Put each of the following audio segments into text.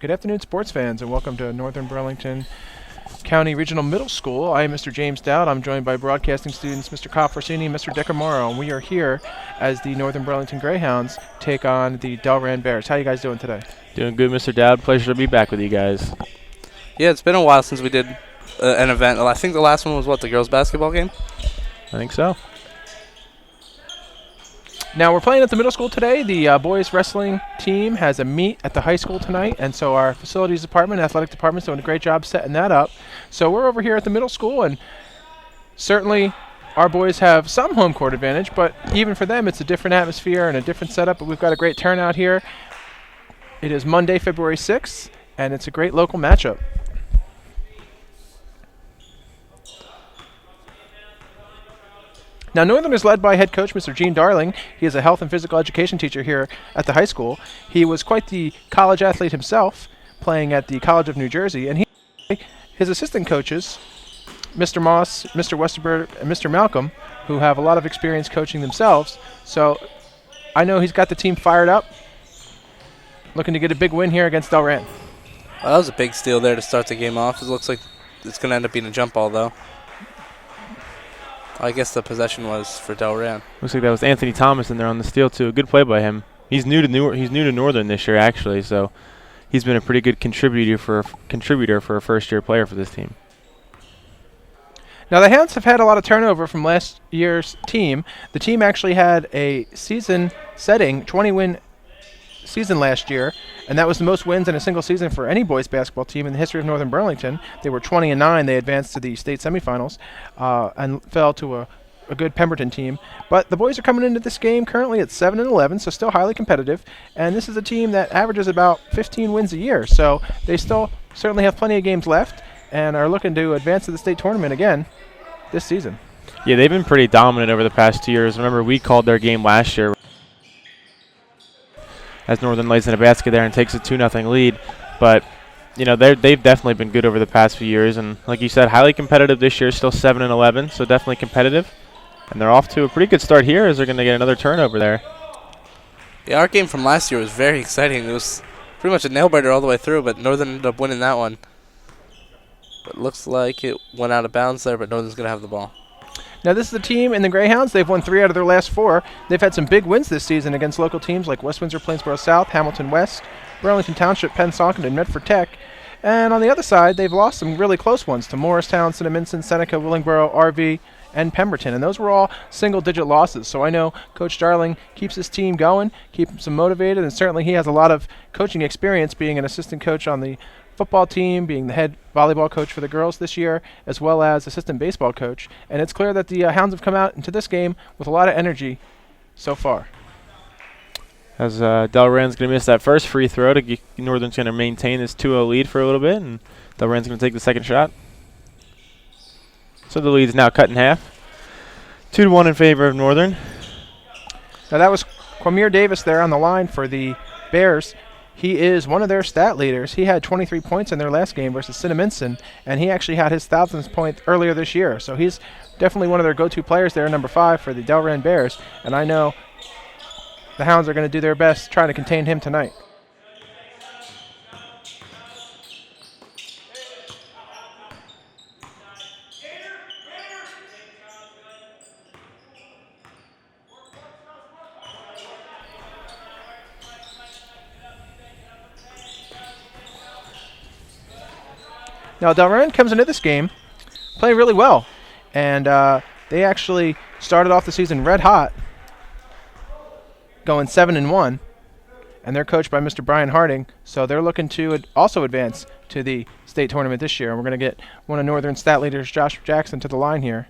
Good afternoon, sports fans, and welcome to Northern Burlington County Regional Middle School. I am Mr. James Dowd. I'm joined by broadcasting students Mr. Kyle Forsini and Mr. Decamaro, and we are here as the Northern Burlington Greyhounds take on the Delran Bears. How are you guys doing today? Doing good, Mr. Dowd. Pleasure to be back with you guys. Yeah, it's been a while since we did an event. I think the last one was, the girls' basketball game? I think so. Now, we're playing at the middle school today. The boys wrestling team has a meet at the high school tonight, and so our facilities department, athletic department, is doing a great job setting that up. So we're over here at the middle school, and certainly our boys have some home court advantage, but even for them, it's a different atmosphere and a different setup, but we've got a great turnout here. It is Monday, February 6th, and it's a great local matchup. Now, Northern is led by head coach Mr. Gene Darling. He is a health and physical education teacher here at the high school. He was quite the college athlete himself, playing at the College of New Jersey. And his assistant coaches, Mr. Moss, Mr. Westerberg, and Mr. Malcolm, who have a lot of experience coaching themselves. So I know he's got the team fired up, looking to get a big win here against Delran. Well, that was a big steal there to start the game off. It looks like it's going to end up being a jump ball, though. I guess the possession was for Delran. Looks like that was Anthony Thomas in there on the steal too. A good play by him. He's new to Northern this year actually, so he's been a pretty good contributor for a first-year player for this team. Now, the Hounds have had a lot of turnover from last year's team. The team actually had a season-setting 20-win season last year, and that was the most wins in a single season for any boys basketball team in the history of Northern Burlington. They were 20-9. They advanced to the state semifinals and fell to a good Pemberton team. But the boys are coming into this game currently at 7-11, so still highly competitive. And this is a team that averages about 15 wins a year, so they still certainly have plenty of games left and are looking to advance to the state tournament again this season. Yeah, they've been pretty dominant over the past 2 years. Remember, we called their game last year as Northern lays in a basket there and takes a 2-0 lead. But, you know, they've definitely been good over the past few years. And like you said, highly competitive this year, still 7-11, so definitely competitive. And they're off to a pretty good start here as they're going to get another turnover there. Yeah, our game from last year was very exciting. It was pretty much a nail-biter all the way through, but Northern ended up winning that one. But it looks like it went out of bounds there, but Northern's going to have the ball. Now, this is the team in the Greyhounds. They've won 3 out of their last 4. They've had some big wins this season against local teams like West Windsor, Plainsboro South, Hamilton West, Burlington Township, Pennsauken, and Medford Tech. And on the other side, they've lost some really close ones to Morristown, Cinnaminson, Seneca, Willingboro, RV, and Pemberton. And those were all single-digit losses. So I know Coach Darling keeps his team going, keeps them motivated, and certainly he has a lot of coaching experience being an assistant coach on the football team, being the head volleyball coach for the girls this year, as well as assistant baseball coach. And it's clear that the Hounds have come out into this game with a lot of energy so far. As Delran's going to miss that first free throw, Northern's going to maintain this 2-0 lead for a little bit, and Delran's going to take the second shot. So the lead is now cut in half. 2-1 in favor of Northern. Now that was Quamir Davis there on the line for the Bears. He is one of their stat leaders. He had 23 points in their last game versus Cinnaminson, and he actually had his 1,000th point earlier this year. So he's definitely one of their go-to players there, number 5 for the Delran Bears, and I know the Hounds are going to do their best trying to contain him tonight. Now, Delran comes into this game playing really well, and they actually started off the season red hot, going 7-1, and they're coached by Mr. Brian Harding, so they're looking to also advance to the state tournament this year. And we're going to get one of Northern stat leaders, Josh Jackson, to the line here.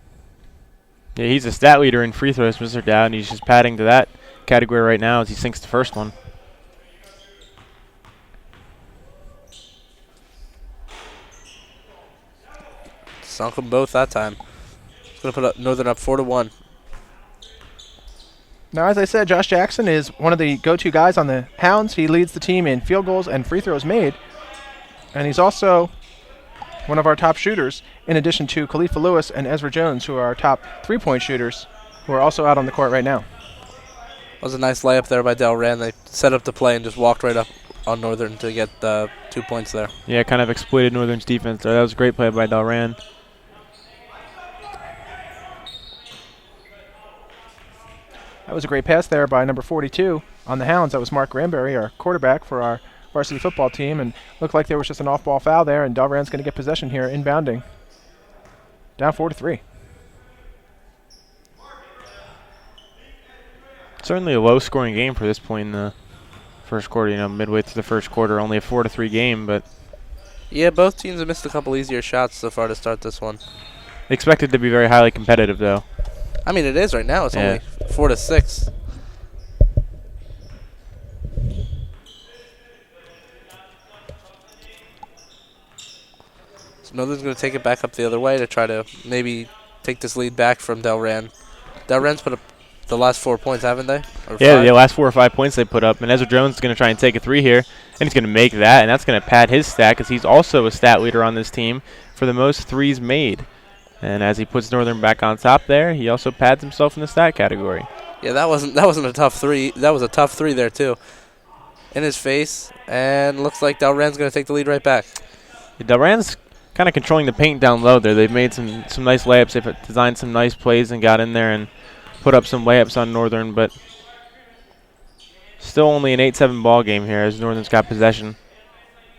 Yeah, he's a stat leader in free throws, Mr. Dowd, and he's just padding to that category right now as he sinks the first one. Sunk them both that time. It's going to put Northern up 4-1. Now, as I said, Josh Jackson is one of the go-to guys on the Hounds. He leads the team in field goals and free throws made. And he's also one of our top shooters, in addition to Khalifa Lewis and Ezra Jones, who are our top three-point shooters, who are also out on the court right now. That was a nice layup there by Delran. They set up the play and just walked right up on Northern to get 2 points there. Yeah, kind of exploited Northern's defense there. That was a great play by Delran. That was a great pass there by number 42 on the Hounds. That was Mark Granberry, our quarterback for our varsity football team, and looked like there was just an off-ball foul there, and Delran's going to get possession here, inbounding. Down 4-3. Certainly a low-scoring game for this point in the first quarter. You know, midway through the first quarter, only a 4-3 game, but Yeah, both teams have missed a couple easier shots so far to start this one. expected to be very highly competitive, though. I mean, it is right now. It's only 4-6. So Northern's going to take it back up the other way to try to maybe take this lead back from Delran. Delran's put up the last 4 points, haven't they? Or Yeah, five? the last 4 or 5 points they put up, and Ezra Jones is going to try and take a 3 here, and he's going to make that, and that's going to pad his stat because he's also a stat leader on this team for the most 3s made. And as he puts Northern back on top there, he also pads himself in the stat category. Yeah, that wasn't a tough 3. That was a tough 3 there too. In his face, and looks like Delran's going to take the lead right back. Yeah, Delran's kind of controlling the paint down low there. They've made some nice layups. They've designed some nice plays and got in there and put up some layups on Northern, but still only an 8-7 ball game here as Northern's got possession.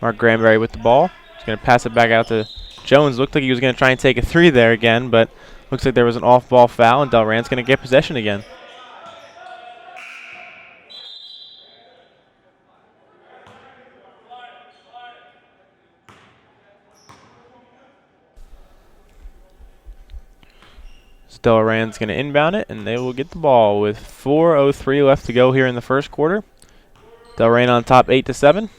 Mark Granberry with the ball. He's going to pass it back out to Jones. Looked like he was going to try and take a 3 there again, but looks like there was an off-ball foul, and Delran's going to get possession again. Delran's going to inbound it, and they will get the ball with 4:03 left to go here in the first quarter. Delran on top 8-7.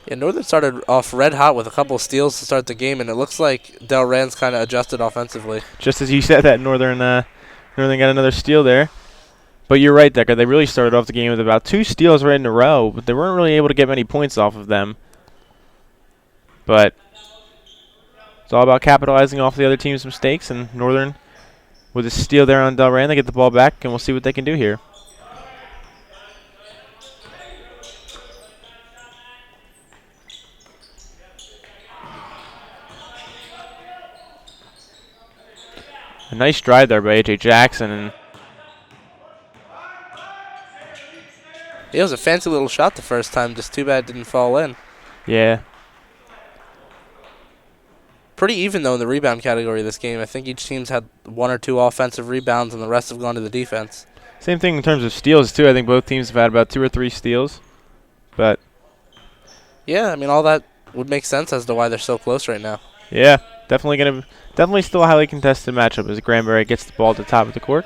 Yeah, Northern started off red hot with a couple of steals to start the game, and it looks like Delran's kind of adjusted offensively. Just as you said that, Northern got another steal there. But you're right, Decker. They really started off the game with about 2 steals right in a row, but they weren't really able to get many points off of them. But it's all about capitalizing off the other team's mistakes, and Northern with a steal there on Delran, they get the ball back, and we'll see what they can do here. A nice drive there by A.J. Jackson. And It was a fancy little shot the first time, just too bad it didn't fall in. yeah, Pretty even, though, in the rebound category this game. I think each team's had 1 or 2 offensive rebounds, and the rest have gone to the defense. same thing in terms of steals, too. I think both teams have had about 2 or 3 steals. But, Yeah, I mean, all that would make sense as to why they're so close right now. yeah, definitely still a highly contested matchup as Granberry gets the ball at the top of the court.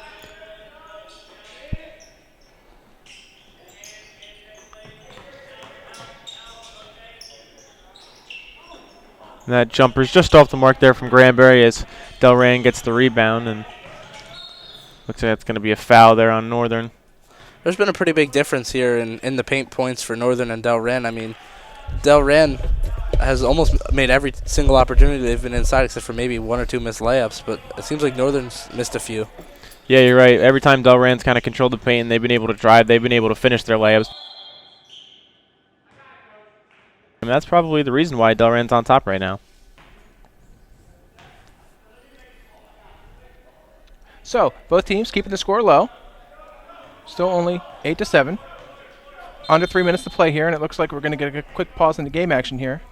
And that jumper's just off the mark there from Granberry as Delran gets the rebound, and looks like that's going to be a foul there on Northern. There's been a pretty big difference here in the paint points for Northern and Delran. I mean, Delran has almost made every single opportunity they've been inside except for maybe 1 or 2 missed layups, but it seems like Northern's missed a few. Yeah, you're right. Every time Delran's kind of controlled the paint and they've been able to drive, they've been able to finish their layups. And that's probably the reason why Delran's on top right now. So, both teams keeping the score low. Still only 8-7. Under 3 minutes to play here, and it looks like we're going to get a quick pause in the game action here.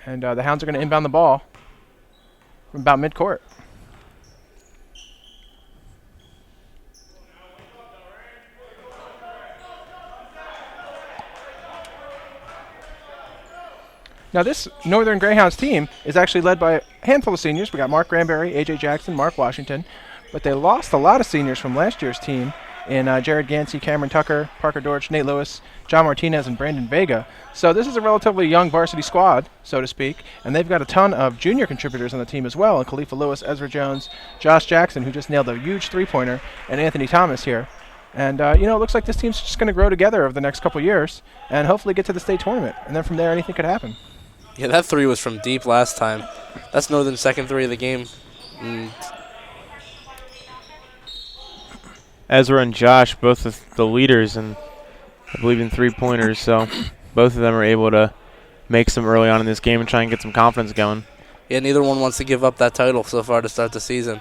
And the Hounds are going to inbound the ball from about midcourt. Now this Northern Greyhounds team is actually led by a handful of seniors. We got Mark Granberry, A.J. Jackson, Mark Washington. But they lost a lot of seniors from last year's team in Jared Gansey, Cameron Tucker, Parker Dortch, Nate Lewis, John Martinez, and Brandon Vega. So this is a relatively young varsity squad, so to speak. And they've got a ton of junior contributors on the team as well. And Khalifa Lewis, Ezra Jones, Josh Jackson, who just nailed a huge three-pointer, and Anthony Thomas here. And, it looks like this team's just going to grow together over the next couple years and hopefully get to the state tournament. And then from there, anything could happen. Yeah, that 3 was from deep last time. That's Northern's second 3 of the game. Ezra and Josh, both the leaders, and I believe, in three-pointers. So both of them are able to make some early on in this game and try and get some confidence going. Yeah, neither one wants to give up that title so far to start the season.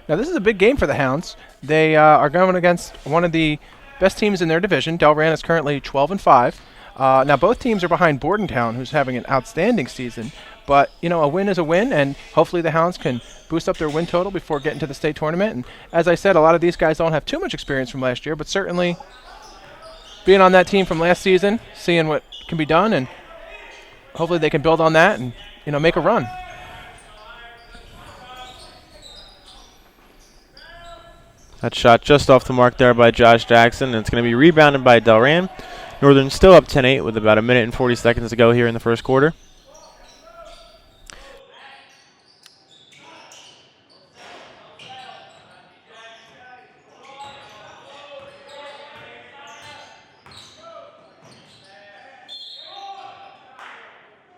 Now, this is a big game for the Hounds. They are going against one of the best teams in their division. Delran is currently 12-5. Now, both teams are behind Bordentown, who's having an outstanding season. But, you know, a win is a win, and hopefully the Hounds can boost up their win total before getting to the state tournament. And as I said, a lot of these guys don't have too much experience from last year, but certainly being on that team from last season, seeing what can be done, and hopefully they can build on that and, you know, make a run. That shot just off the mark there by Josh Jackson, and it's going to be rebounded by Delran. Northern still up 10-8 with about a minute and 40 seconds to go here in the first quarter.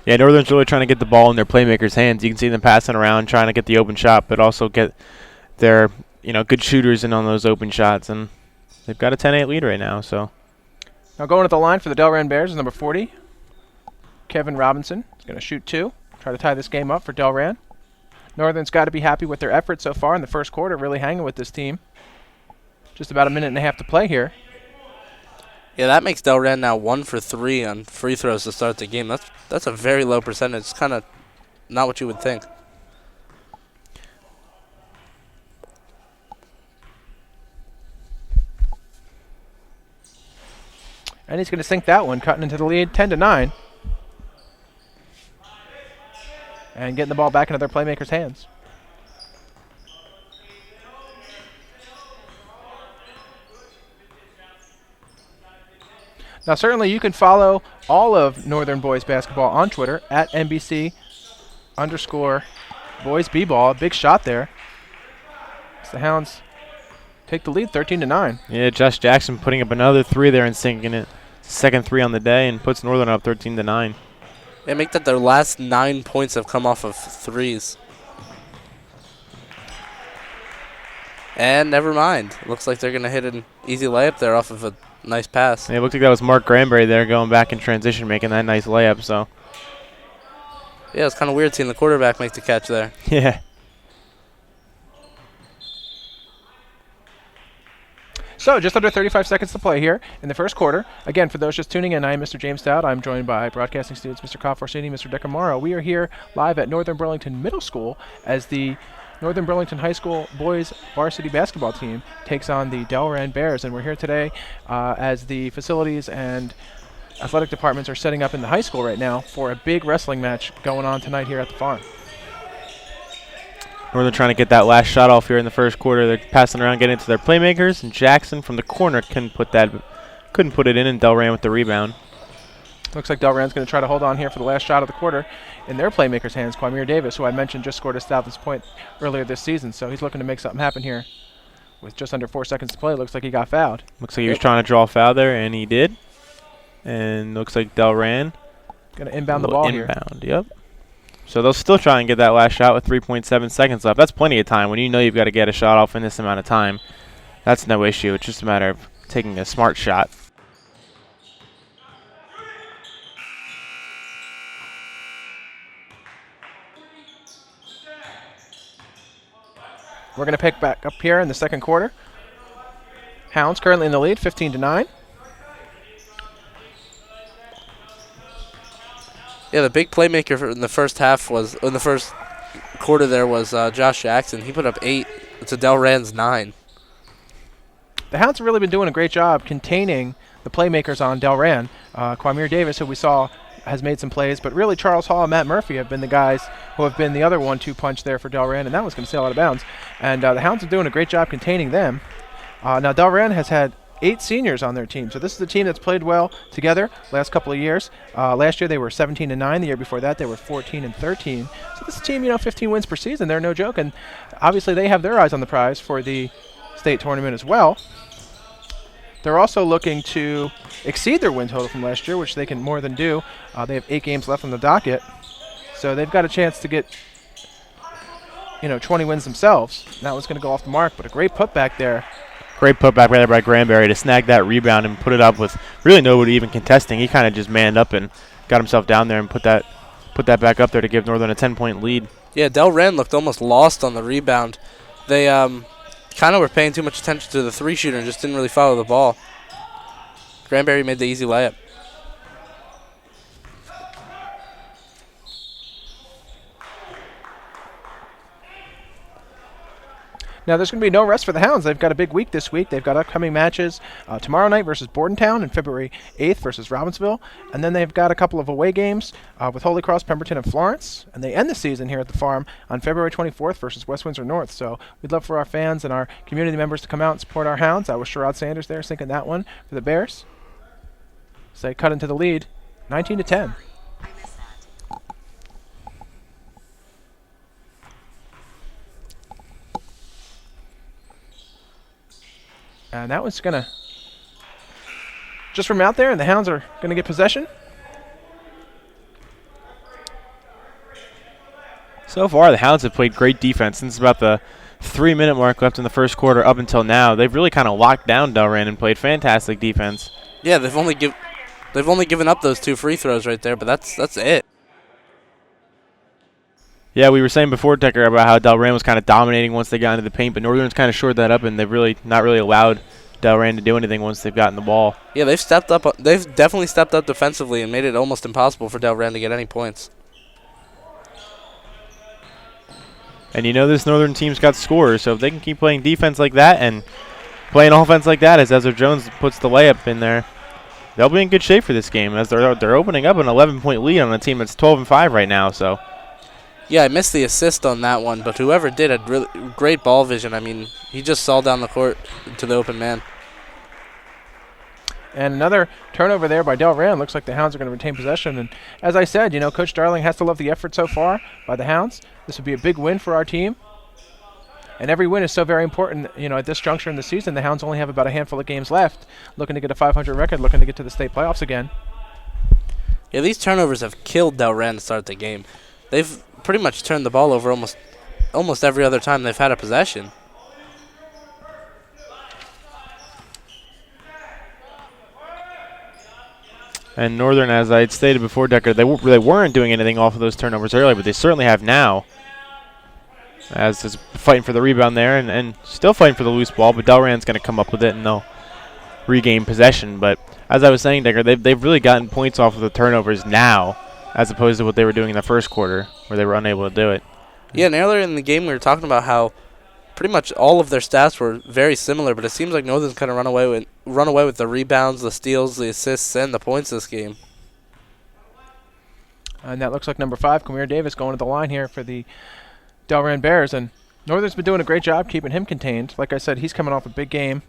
Yeah, Northern's really trying to get the ball in their playmakers' hands. You can see them passing around, trying to get the open shot, but also get their, you know, good shooters in on those open shots. And they've got a 10-8 lead right now. So now going at the line for the Delran Bears is number 40, Kevin Robinson. He's going to shoot two, try to tie this game up for Delran. Northern's got to be happy with their effort so far in the first quarter, really hanging with this team. Just about a minute and a half to play here. Yeah, that makes Delran now 1 for 3 on free throws to start the game. That's a very low percentage. It's kind of not what you would think. And he's going to sink that one, cutting into the lead, 10-9. And getting the ball back into their playmakers' hands. Now, certainly you can follow all of Northern Boys basketball on Twitter at NBC_Boys B-Ball. Big shot there. As the Hounds take the lead 13-9. yeah, Josh Jackson putting up another three there and sinking it. Second three on the day and puts Northern up 13-9. Yeah, make that their last 9 points have come off of threes. And never mind. Looks like they're going to hit an easy layup there off of a nice pass. Yeah, it looked like that was Mark Granberry there going back in transition, making that nice layup. So yeah, it's kind of weird seeing the quarterback make the catch there. yeah. So just under 35 seconds to play here in the first quarter. Again, for those just tuning in, I am Mr. James Stout. I'm joined by broadcasting students Mr. Kyle Forsini, Mr. Decamaro. We are here live at Northern Burlington Middle School as the Northern Burlington High School boys varsity basketball team takes on the Delran Bears. And we're here today as the facilities and athletic departments are setting up in the high school right now for a big wrestling match going on tonight here at the farm. Northern trying to get that last shot off here in the first quarter. They're passing around, getting it to their playmakers, and Jackson from the corner couldn't put it in, and Delran with the rebound. Looks like Delran's going to try to hold on here for the last shot of the quarter in their playmakers' hands. Quamir Davis, who I mentioned just scored a Southlands point earlier this season, so he's looking to make something happen here. With just under 4 seconds to play, looks like he got fouled. Looks like he was trying to draw a foul there, and he did. And looks like Delran going to inbound the ball here. Yep. So they'll still try and get that last shot with 3.7 seconds left. That's plenty of time. When you know you've got to get a shot off in this amount of time, that's no issue. It's just a matter of taking a smart shot. We're going to pick back up here in the second quarter. Hounds currently in the lead, 15-9. Yeah, the big playmaker in the first quarter there was Josh Jackson. He put up 8 to Delran's 9. The Hounds have really been doing a great job containing the playmakers on Delran. Quamir Davis, who we saw, has made some plays, but really Charles Hall and Matt Murphy have been the guys who have been the other 1-2 punch there for Delran, and that was going to sail out of bounds. And the Hounds are doing a great job containing them. Now Delran has had 8 seniors on their team, so this is a team that's played well together last couple of years. Last year they were 17-9. The year before that they were 14-13. So this team, 15 wins per season, they're no joke, and obviously they have their eyes on the prize for the state tournament as well. They're also looking to exceed their win total from last year, which they can more than do. They have 8 games left on the docket, so they've got a chance to get 20 wins themselves. That was going to go off the mark, but a great putback there Great putback right there by Granberry to snag that rebound and put it up with really nobody even contesting. He kind of just manned up and got himself down there and put that back up there to give Northern a 10-point lead. Yeah, Delran looked almost lost on the rebound. They kind of were paying too much attention to the three-shooter and just didn't really follow the ball. Granberry made the easy layup. Now, there's going to be no rest for the Hounds. They've got a big week this week. They've got upcoming matches tomorrow night versus Bordentown and February 8th versus Robbinsville. And then they've got a couple of away games with Holy Cross, Pemberton, and Florence. And they end the season here at the farm on February 24th versus West Windsor North. So we'd love for our fans and our community members to come out and support our Hounds. I was Sherrod Sanders there sinking that one for the Bears. So they cut into the lead, 19-10. And that one's going to just from out there, and the Hounds are going to get possession. So far, the Hounds have played great defense since about the 3-minute mark left in the first quarter up until now. They've really kind of locked down Delran and played fantastic defense. Yeah, they've only given up those 2 free throws right there, but that's it. Yeah, we were saying before, Decker, about how Delran was kind of dominating once they got into the paint, but Northern's kind of shored that up, and they've really not really allowed Delran to do anything once they've gotten the ball. Yeah, they've stepped up. They've definitely stepped up defensively and made it almost impossible for Delran to get any points. And you know this Northern team's got scorers, so if they can keep playing defense like that and playing offense like that as Ezra Jones puts the layup in there, they'll be in good shape for this game as they're opening up an 11-point lead on a team that's 12-5 right now. So. Yeah, I missed the assist on that one, but whoever did had really great ball vision. I mean, he just saw down the court to the open man. And another turnover there by Delran. Looks like the Hounds are going to retain possession. And as I said, you know, Coach Darling has to love the effort so far by the Hounds. This would be a big win for our team. And every win is so very important. You know, at this juncture in the season, the Hounds only have about a handful of games left. Looking to get a 500 record, looking to get to the state playoffs again. Yeah, these turnovers have killed Delran to start the game. They've pretty much turned the ball over almost every other time they've had a possession. And Northern, as I had stated before, Decker, they weren't doing anything off of those turnovers earlier, but they certainly have now. As is fighting for the rebound there and still fighting for the loose ball, but Delran's going to come up with it and they'll regain possession. But as I was saying, Decker, they've really gotten points off of the turnovers now as opposed to what they were doing in the first quarter where they were unable to do it. Yeah, and earlier in the game we were talking about how pretty much all of their stats were very similar, but it seems like Northern's kind of run away with the rebounds, the steals, the assists, and the points this game. And that looks like number 5, Kamir Davis, going to the line here for the Delran Bears. And Northern's been doing a great job keeping him contained. Like I said, he's coming off a big game,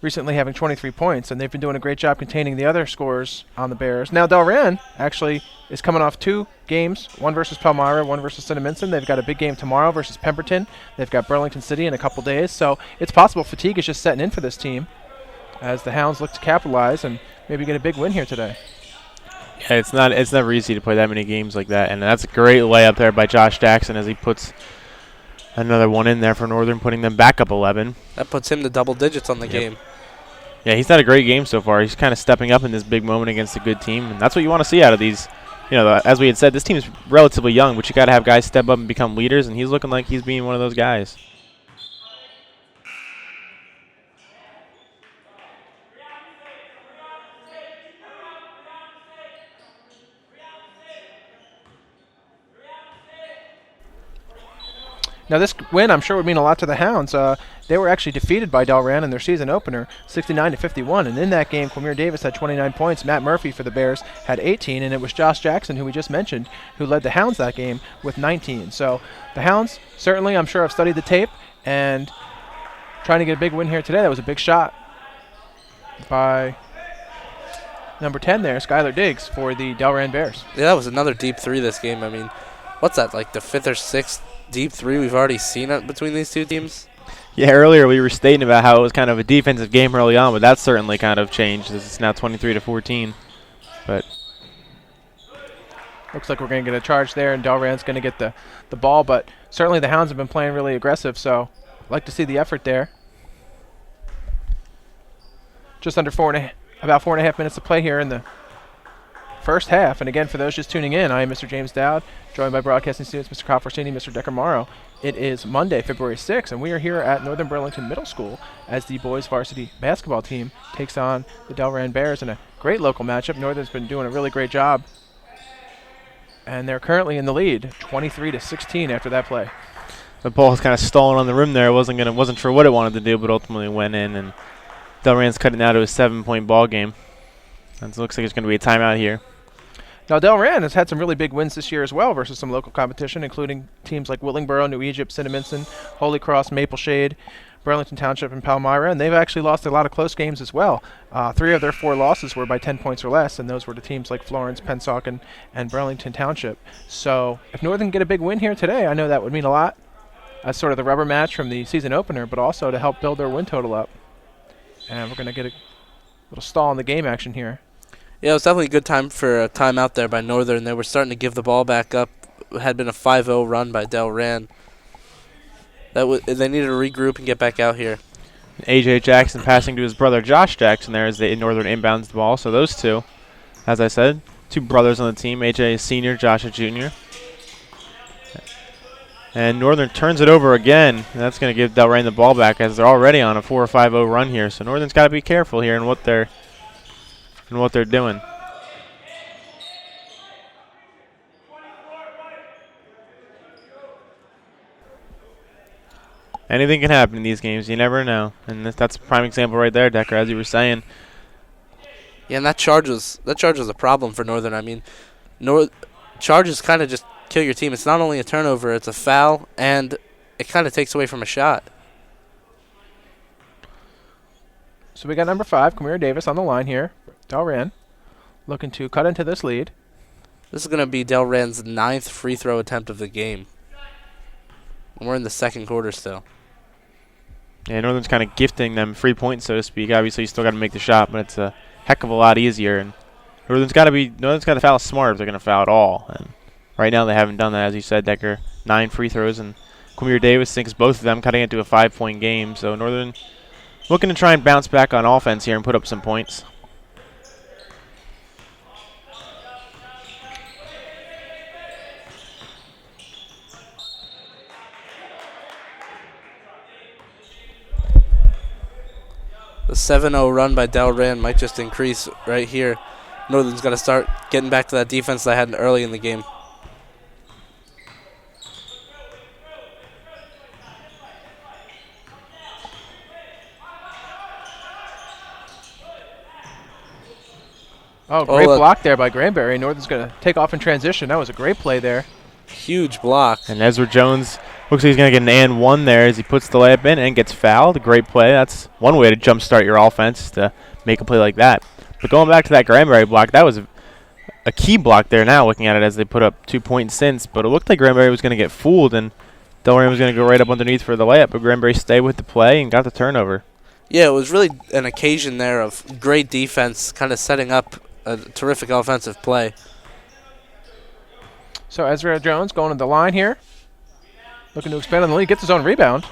recently having 23 points, and they've been doing a great job containing the other scorers on the Bears. Now Delran actually is coming off 2 games, one versus Palmyra, one versus Cinnaminson. They've got a big game tomorrow versus Pemberton. They've got Burlington City in a couple days, so it's possible fatigue is just setting in for this team as the Hounds look to capitalize and maybe get a big win here today. Yeah, it's never easy to play that many games like that, and that's a great layup there by Josh Jackson as he puts another one in there for Northern, putting them back up 11. That puts him to double digits on the game. Yeah, he's had a great game so far. He's kind of stepping up in this big moment against a good team, and that's what you want to see out of these. You know, as we had said, this team is relatively young, but you got to have guys step up and become leaders, and he's looking like he's being one of those guys. Now this win, I'm sure, would mean a lot to the Hounds. They were actually defeated by Delran in their season opener, 69-51. And in that game, Quamir Davis had 29 points. Matt Murphy for the Bears had 18. And it was Josh Jackson, who we just mentioned, who led the Hounds that game with 19. So the Hounds, certainly, I'm sure, have studied the tape and trying to get a big win here today. That was a big shot by number 10 there, Skylar Diggs, for the Delran Bears. Yeah, that was another deep 3 this game. I mean, what's that, like the 5th or 6th deep 3 we've already seen it between these two teams? Yeah, earlier we were stating about how it was kind of a defensive game early on, but that's certainly kind of changed. It's now 23-14. But looks like we're going to get a charge there, and Delran's going to get the ball. But certainly the Hounds have been playing really aggressive, so I'd like to see the effort there. Just under about 4.5 minutes to play here in the first half. And again, for those just tuning in, I am Mr. James Dowd, joined by broadcasting students Mr. Kyle Forsini, Mr. Decker Morrow. It is Monday, February 6th, and we are here at Northern Burlington Middle School as the boys varsity basketball team takes on the Delran Bears in a great local matchup. Northern's been doing a really great job, and they're currently in the lead, 23-16 after that play. The ball was kind of stalling on the rim there. Wasn't sure what it wanted to do, but ultimately went in, and Delran's cutting out to a 7-point ball game. It looks like it's going to be a timeout here. Now, Delran has had some really big wins this year as well versus some local competition, including teams like Willingboro, New Egypt, Cinnaminson, Holy Cross, Maple Shade, Burlington Township, and Palmyra, and they've actually lost a lot of close games as well. 3 of their 4 losses were by 10 points or less, and those were to teams like Florence, Pennsauken, and Burlington Township. So if Northern can get a big win here today, I know that would mean a lot as sort of the rubber match from the season opener, but also to help build their win total up. And we're going to get a little stall in the game action here. Yeah, it was definitely a good time for a timeout there by Northern. They were starting to give the ball back up. It had been a 5-0 run by Delran. They needed to regroup and get back out here. A.J. Jackson passing to his brother Josh Jackson there as the Northern inbounds the ball. So those two, as I said, 2 brothers on the team. A.J. is senior, Josh is junior. And Northern turns it over again. And that's going to give Delran the ball back as they're already on a 4 or 5-0 run here. So Northern's got to be careful here in what they're doing. Anything can happen in these games. You never know. And that's a prime example right there, Decker, as you were saying. Yeah, and that charge was a problem for Northern. I mean, charges kind of just kill your team. It's not only a turnover, it's a foul, and it kind of takes away from a shot. So we got number 5, Kamira Davis, on the line here. Delran looking to cut into this lead. This is going to be Delran's 9th free throw attempt of the game. And we're in the second quarter still. Yeah, Northern's kind of gifting them free points, so to speak. Obviously, you still got to make the shot, but it's a heck of a lot easier. And Northern's got to foul smart if they're going to foul at all. And right now, they haven't done that, as you said, Decker. 9 free throws, and Quamir Davis sinks both of them, cutting it to a 5-point game. So Northern looking to try and bounce back on offense here and put up some points. The 7-0 run by Delran might just increase right here. Northern's got to start getting back to that defense they had early in the game. Oh, great block there by Granberry. Northern's going to take off in transition. That was a great play there. Huge block. And Ezra Jones looks like he's going to get an and 1 there as he puts the layup in and gets fouled. Great play. That's one way to jumpstart your offense, to make a play like that. But going back to that Granberry block, that was a key block there now, looking at it as they put up 2 points since. But it looked like Granberry was going to get fooled, and Delran was going to go right up underneath for the layup. But Granberry stayed with the play and got the turnover. Yeah, it was really an occasion there of great defense, kind of setting up a terrific offensive play. So Ezra Jones going to the line here. Looking to expand on the lead. Gets his own rebound.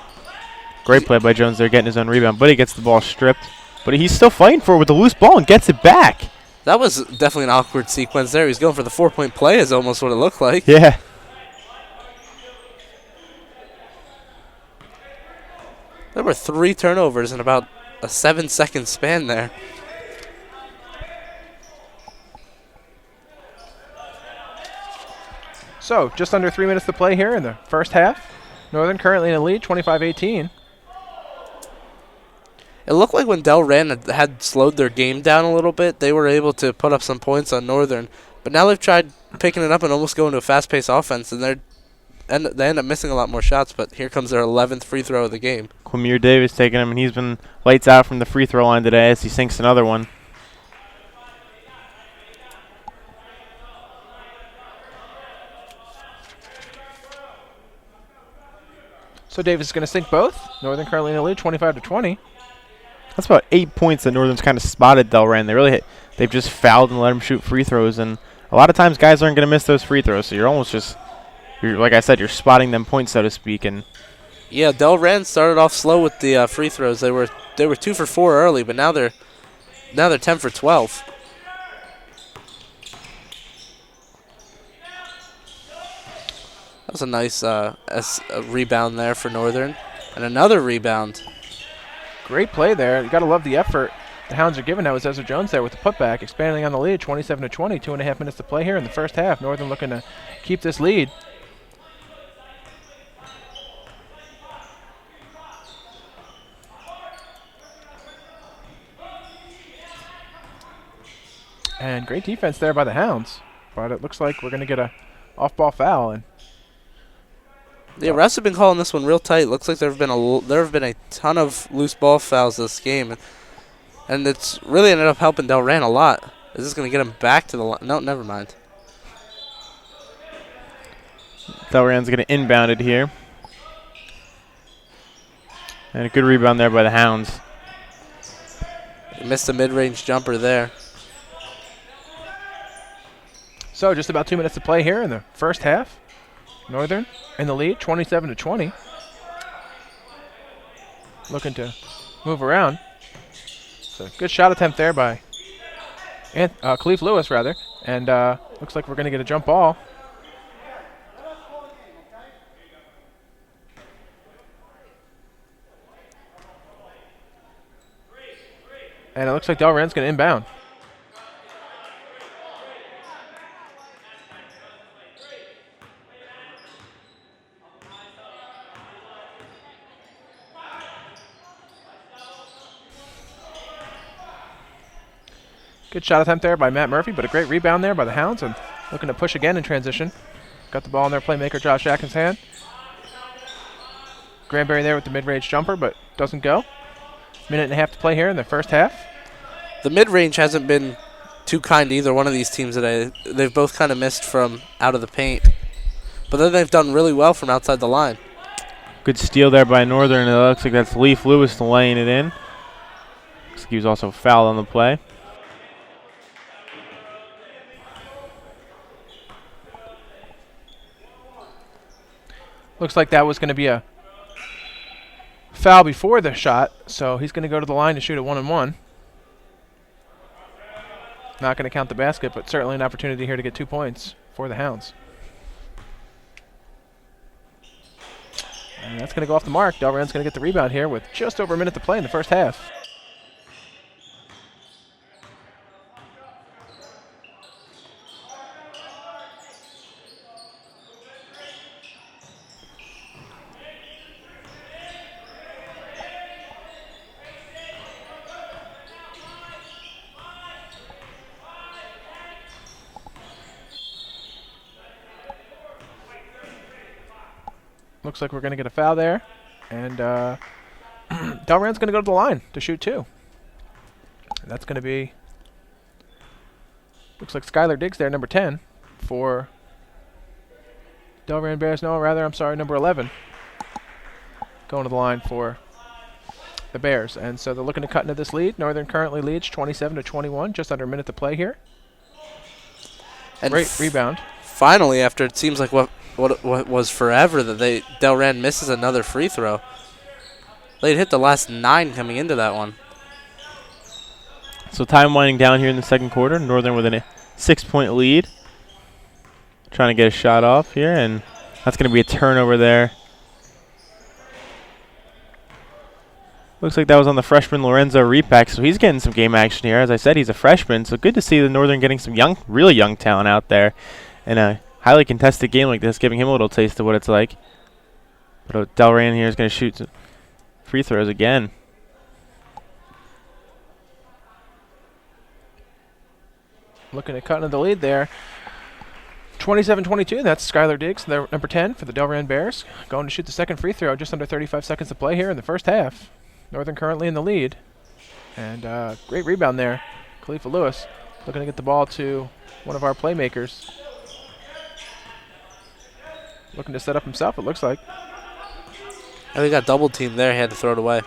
Great play by Jones there, getting his own rebound. But he gets the ball stripped. But he's still fighting for it with the loose ball and gets it back. That was definitely an awkward sequence there. He's going for the 4-point play is almost what it looked like. Yeah. There were 3 turnovers in about a 7-second span there. So just under 3 minutes to play here in the first half. Northern currently in the lead, 25-18. It looked like when Delran had slowed their game down a little bit, they were able to put up some points on Northern. But now they've tried picking it up and almost going to a fast-paced offense, and they end up missing a lot more shots. But here comes their 11th free throw of the game. Quamir Davis taking him, and he's been lights out from the free throw line today as he sinks another one. So Davis is going to sink both. Northern currently in the lead, 25-20. That's about 8 points that Northern's kind of spotted Delran. They've just fouled and let him shoot free throws, and a lot of times guys aren't going to miss those free throws. So you're almost just, like I said, you're spotting them points, so to speak. And yeah, Delran started off slow with the free throws. They were 2 for 4 early, but now they're now they're 10 for 12. That was a nice rebound there for Northern. And another rebound. Great play there. You got to love the effort the Hounds are giving. That was Ezra Jones there with the putback, expanding on the lead, 27 to 20. 2.5 minutes to play here in the first half. Northern looking to keep this lead. And great defense there by the Hounds. But it looks like we're going to get a off-ball foul. And the refs have been calling this one real tight. Looks like there have been a ton of loose ball fouls this game, and it's really ended up helping Delran a lot. Is this going to get him back to the line? No, never mind. Delran's going to inbound it here. And a good rebound there by the Hounds. He missed a mid-range jumper there. So just about 2 minutes to play here in the first half. Northern in the lead, 27 to 20. Looking to move around. So good shot attempt there by Khalif Lewis, rather. And looks like we're going to get a jump ball. And it looks like Delran's going to inbound. Good shot attempt there by Matt Murphy, but a great rebound there by the Hounds, and looking to push again in transition. Got the ball in their playmaker Josh Atkin's hand. Granberry there with the mid-range jumper, but doesn't go. Minute and a half to play here in the first half. The mid-range hasn't been too kind to either one of these teams today. They've both kind of missed from out of the paint, but then they've done really well from outside the line. Good steal there by Northern. It looks like that's Leaf Lewis laying it in. Looks like he was also fouled on the play. Looks like that was going to be a foul before the shot, so he's going to go to the line to shoot a 1-and-1. Not going to count the basket, but certainly an opportunity here to get 2 points for the Hounds. And that's going to go off the mark. Delran's going to get the rebound here with just over a minute to play in the first half. Looks like we're going to get a foul there. And Delran's going to go to the line to shoot 2. And that's going to be, looks like Skylar Diggs there, number 10, for Delran Bears. No, rather, I'm sorry, number 11. Going to the line for the Bears. And so they're looking to cut into this lead. Northern currently leads 27 to 21, just under a minute to play here. And great rebound. Finally, after it seems like what was forever, that Delran misses another free throw. They'd hit the last 9 coming into that one. So time winding down here in the second quarter. Northern with a 6-point lead. Trying to get a shot off here, and that's going to be a turnover there. Looks like that was on the freshman Lorenzo Repack, so he's getting some game action here. As I said, he's a freshman, so good to see the Northern getting some really young talent out there in a highly contested game like this, giving him a little taste of what it's like. But Delran here is going to shoot some free throws again. Looking at cutting the lead there. 27-22, that's Skylar Diggs, number 10 for the Delran Bears. Going to shoot the second free throw, just under 35 seconds to play here in the first half. Northern currently in the lead. And great rebound there. Khalifa Lewis looking to get the ball to one of our playmakers. Looking to set up himself, it looks like. And he got double teamed there. He had to throw it away.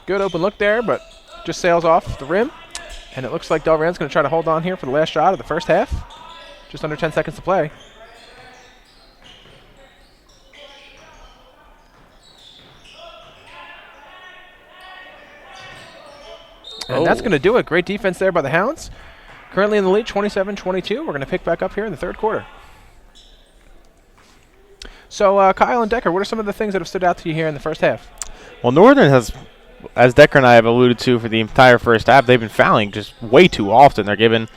Good open look there, but just sails off the rim. And it looks like Delran's going to try to hold on here for the last shot of the first half. Just under 10 seconds to play. And that's going to do it. Great defense there by the Hounds. Currently in the lead, 27-22. We're going to pick back up here in the third quarter. So, Kyle and Decker, what are some of the things that have stood out to you here in the first half? Well, Northern has, as Decker and I have alluded to for the entire first half, they've been fouling just way too often. They're giving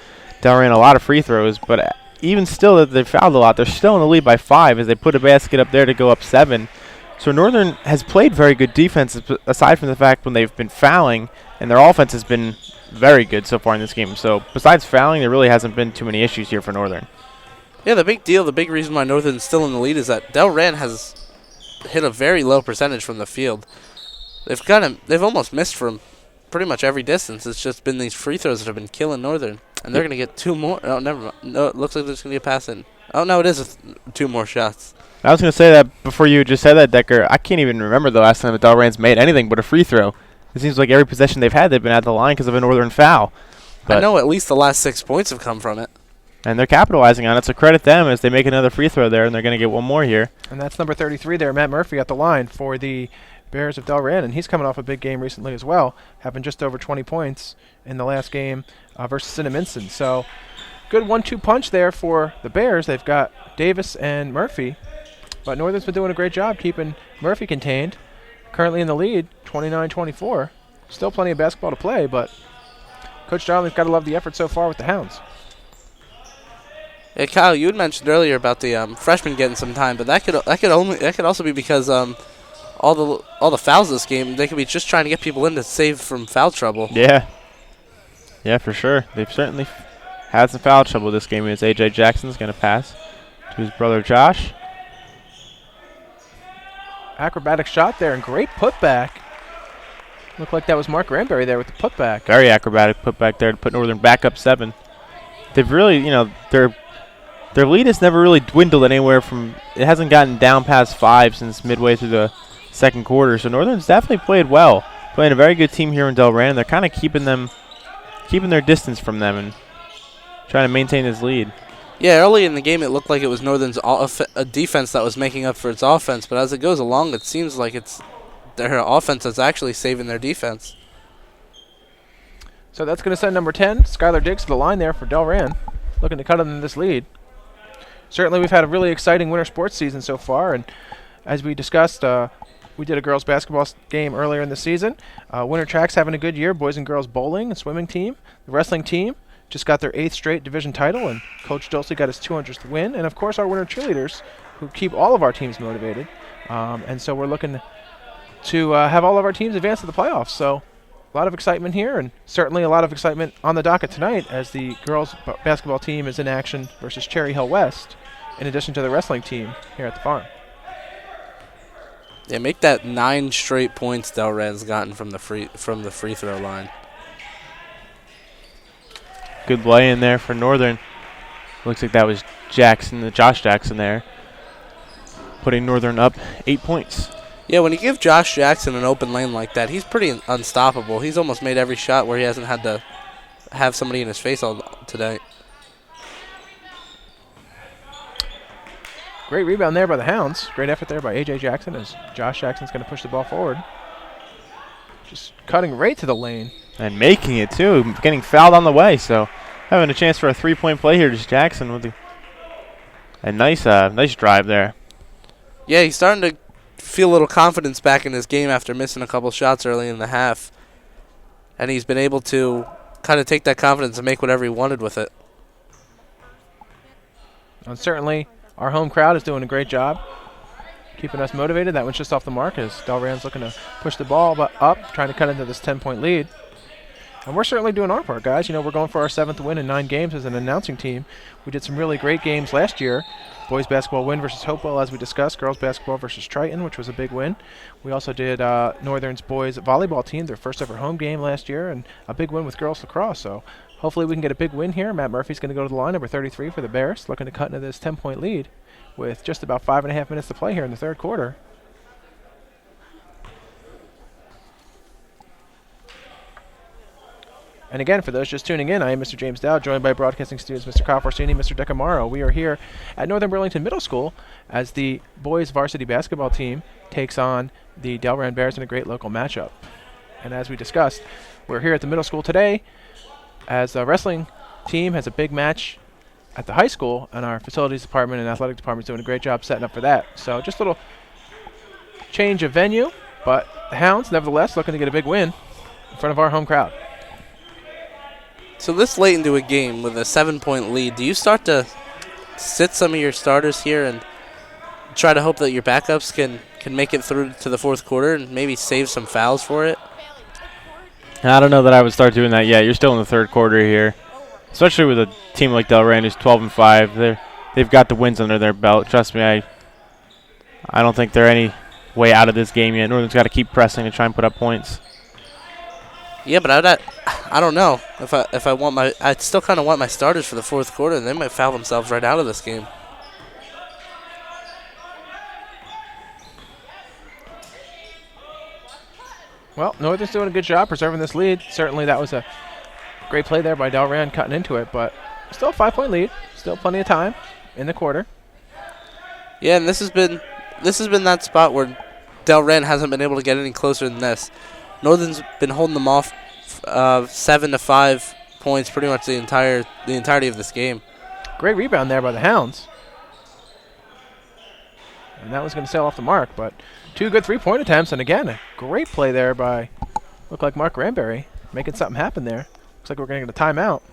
Delran a lot of free throws, but even still that they've fouled a lot, they're still in the lead by 5 as they put a basket up there to go up 7. So Northern has played very good defense, aside from the fact when they've been fouling, and their offense has been very good so far in this game. So besides fouling, there really hasn't been too many issues here for Northern. Yeah, the big reason why Northern's still in the lead is that Delran has hit a very low percentage from the field. They've almost missed from pretty much every distance. It's just been these free throws that have been killing Northern, and they're going to get 2 more. Oh, never mind. No, it looks like there's going to be a pass in. Oh, no, it is 2 more shots. I was going to say that before you just said that, Decker. I can't even remember the last time that Delran's made anything but a free throw. It seems like every possession they've had, they've been at the line because of a Northern foul. I know at least the last 6 points have come from it. And they're capitalizing on it, so credit them as they make another free throw there, and they're going to get 1 more here. And that's number 33 there, Matt Murphy at the line for the Bears of Delran, and he's coming off a big game recently as well, having just over 20 points in the last game versus Cinnaminson. So good 1-2 punch there for the Bears. They've got Davis and Murphy, but Northern's been doing a great job keeping Murphy contained. Currently in the lead, 29-24. Still plenty of basketball to play, but Coach Darling's got to love the effort so far with the Hounds. Yeah, Kyle, you had mentioned earlier about the freshmen getting some time, but that could also be because all the fouls this game, they could be just trying to get people in to save from foul trouble. Yeah, for sure. They've certainly had some foul trouble this game. As A.J. Jackson's going to pass to his brother Josh. Acrobatic shot there and great putback. Looked like that was Mark Granberry there with the putback. Very acrobatic putback there to put Northern back up 7. They've really, their lead has never really dwindled anywhere from, it hasn't gotten down past 5 since midway through the second quarter. So Northern's definitely played well. Playing a very good team here in Delran. They're kind of keeping their distance from them and trying to maintain this lead. Yeah, early in the game it looked like it was Northern's a defense that was making up for its offense, but as it goes along it seems like it's their offense that's actually saving their defense. So that's going to send number 10, Skylar Diggs, to the line there for Delran, looking to cut in this lead. Certainly we've had a really exciting winter sports season so far, and as we discussed, we did a girls basketball game earlier in the season. Winter track's having a good year, boys and girls bowling and swimming team. The wrestling team just got their 8th straight division title, and Coach Dulce got his 200th win. And, of course, our winter cheerleaders, who keep all of our teams motivated. And so we're looking to have all of our teams advance to the playoffs. So a lot of excitement here, and certainly a lot of excitement on the docket tonight as the girls basketball team is in action versus Cherry Hill West, in addition to the wrestling team here at the farm. Yeah, make that 9 straight points Delran's gotten from the free throw line. Good lay in there for Northern. Looks like that was Josh Jackson there, putting Northern up 8 points. Yeah, when you give Josh Jackson an open lane like that, he's pretty unstoppable. He's almost made every shot where he hasn't had to have somebody in his face all today. Great rebound there by the Hounds. Great effort there by A.J. Jackson as Josh Jackson's going to push the ball forward. Just cutting right to the lane. And making it, too. Getting fouled on the way, so having a chance for a 3-point play here. Just Jackson with a nice drive there. Yeah, he's starting to feel a little confidence back in his game after missing a couple shots early in the half. And he's been able to kind of take that confidence and make whatever he wanted with it. And certainly our home crowd is doing a great job keeping us motivated. That one's just off the mark as Delran's looking to push the ball up, trying to cut into this 10-point lead. And we're certainly doing our part, guys. We're going for our 7th win in 9 games as an announcing team. We did some really great games last year. Boys basketball win versus Hopewell, as we discussed. Girls basketball versus Triton, which was a big win. We also did Northern's boys volleyball team, their first ever home game last year, and a big win with girls lacrosse. So hopefully we can get a big win here. Matt Murphy's going to go to the line, number 33 for the Bears, looking to cut into this 10-point lead with just about 5.5 minutes to play here in the third quarter. And again, for those just tuning in, I am Mr. James Dow, joined by broadcasting students Mr. Kyle Forsini, Mr. Decamaro. We are here at Northern Burlington Middle School as the boys varsity basketball team takes on the Delran Bears in a great local matchup. And as we discussed, We're here at the middle school today as the wrestling team has a big match at the high school, and our facilities department and athletic department is doing a great job setting up for that. So just a little change of venue, but the Hounds, nevertheless, looking to get a big win in front of our home crowd. So this late into a game with a 7-point lead, do you start to sit some of your starters here and try to hope that your backups can make it through to the fourth quarter and maybe save some fouls for it? I don't know that I would start doing that yet. You're still in the third quarter here, especially with a team like Delran who's 12-5. They've got the wins under their belt. Trust me, I don't think they're any way out of this game yet. Northern's got to keep pressing and try and put up points. Yeah, but I don't know if I want I still kind of want my starters for the fourth quarter, and they might foul themselves right out of this game. Well, Northern's doing a good job preserving this lead. Certainly that was a great play there by Delran cutting into it, but still a 5-point lead. Still plenty of time in the quarter. Yeah, and this has been that spot where Delran hasn't been able to get any closer than this. Northern's been holding them off 7 to 5 points pretty much the entirety of this game. Great rebound there by the Hounds. And that was going to sail off the mark, but 2 good 3-point attempts, and again, a great play there by, looked like Mark Ranberry, making something happen there. Looks like we're going to get a timeout.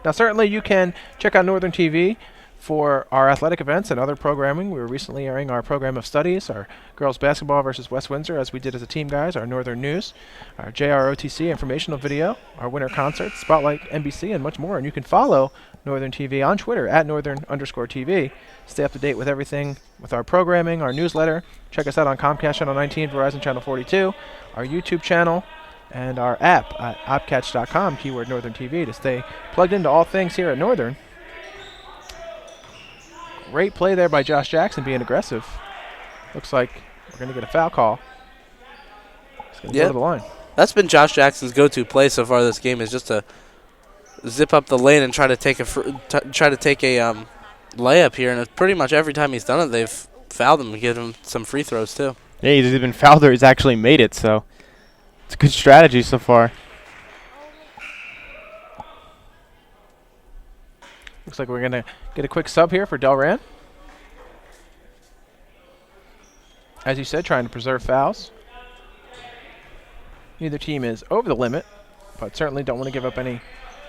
Now, certainly you can check out Northern TV for our athletic events and other programming. We were recently airing our program of studies, our girls basketball versus West Windsor, as we did as a team, guys, our Northern News, our JROTC informational video, our winter concert, Spotlight NBC, and much more. And you can follow Northern TV on Twitter at Northern_TV. Stay up to date with everything with our programming, our newsletter. Check us out on Comcast Channel 19, Verizon Channel 42, our YouTube channel, and our app at opcatch.com, keyword Northern TV, to stay plugged into all things here at Northern. Great play there by Josh Jackson being aggressive. Looks like we're going to get a foul call. He's going to go to the line. That's been Josh Jackson's go-to play so far this game, is just to zip up the lane and try to take a layup here. And pretty much every time he's done it, they've fouled him and given him some free throws too. Yeah, he's either been fouled or he's actually made it, so it's a good strategy so far. Looks like we're going to get a quick sub here for Delran. As you said, trying to preserve fouls. Neither team is over the limit, but certainly don't want to give up any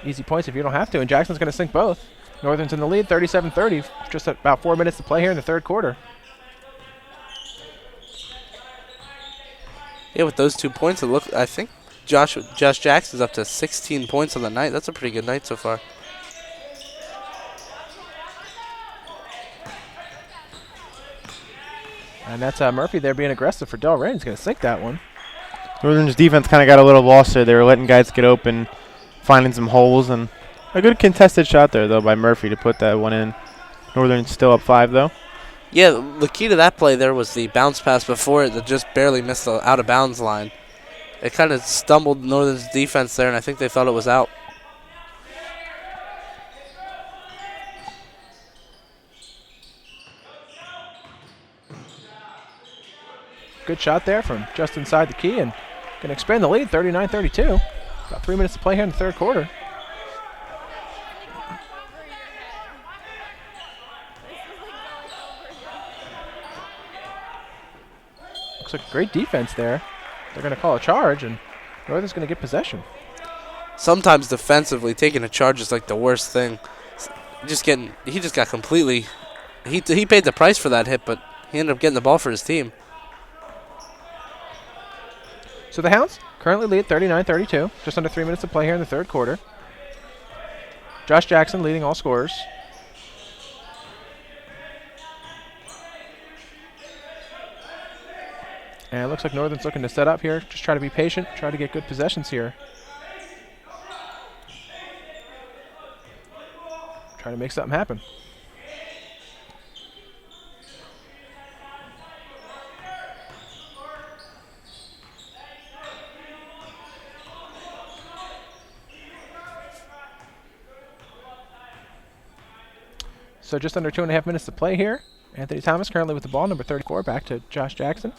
easy points if you don't have to. And Jackson's going to sink both. Northern's in the lead, 37-30. Just about 4 minutes to play here in the third quarter. Yeah, with those 2 points, I think Josh Jackson's up to 16 points on the night. That's a pretty good night so far. And that's Murphy there being aggressive for Delran. He's going to sink that one. Northern's defense kind of got a little lost there. They were letting guys get open, finding some holes, and a good contested shot there, though, by Murphy to put that one in. Northern's still up 5, though. Yeah, the key to that play there was the bounce pass before it that just barely missed the out-of-bounds line. It kind of stumbled Northern's defense there, and I think they thought it was out. Good shot there from just inside the key, and going to expand the lead, 39-32. About 3 minutes to play here in the third quarter. Looks like a great defense there. They're going to call a charge, and Northern's going to get possession. Sometimes defensively, taking a charge is like the worst thing. He just got completely. He paid the price for that hit, but he ended up getting the ball for his team. So the Hounds currently lead 39-32. Just under 3 minutes to play here in the third quarter. Josh Jackson leading all scorers. And it looks like Northern's looking to set up here. Just try to be patient, try to get good possessions here. Try to make something happen. So just under 2.5 minutes to play here. Anthony Thomas currently with the ball, number 34, back to Josh Jackson.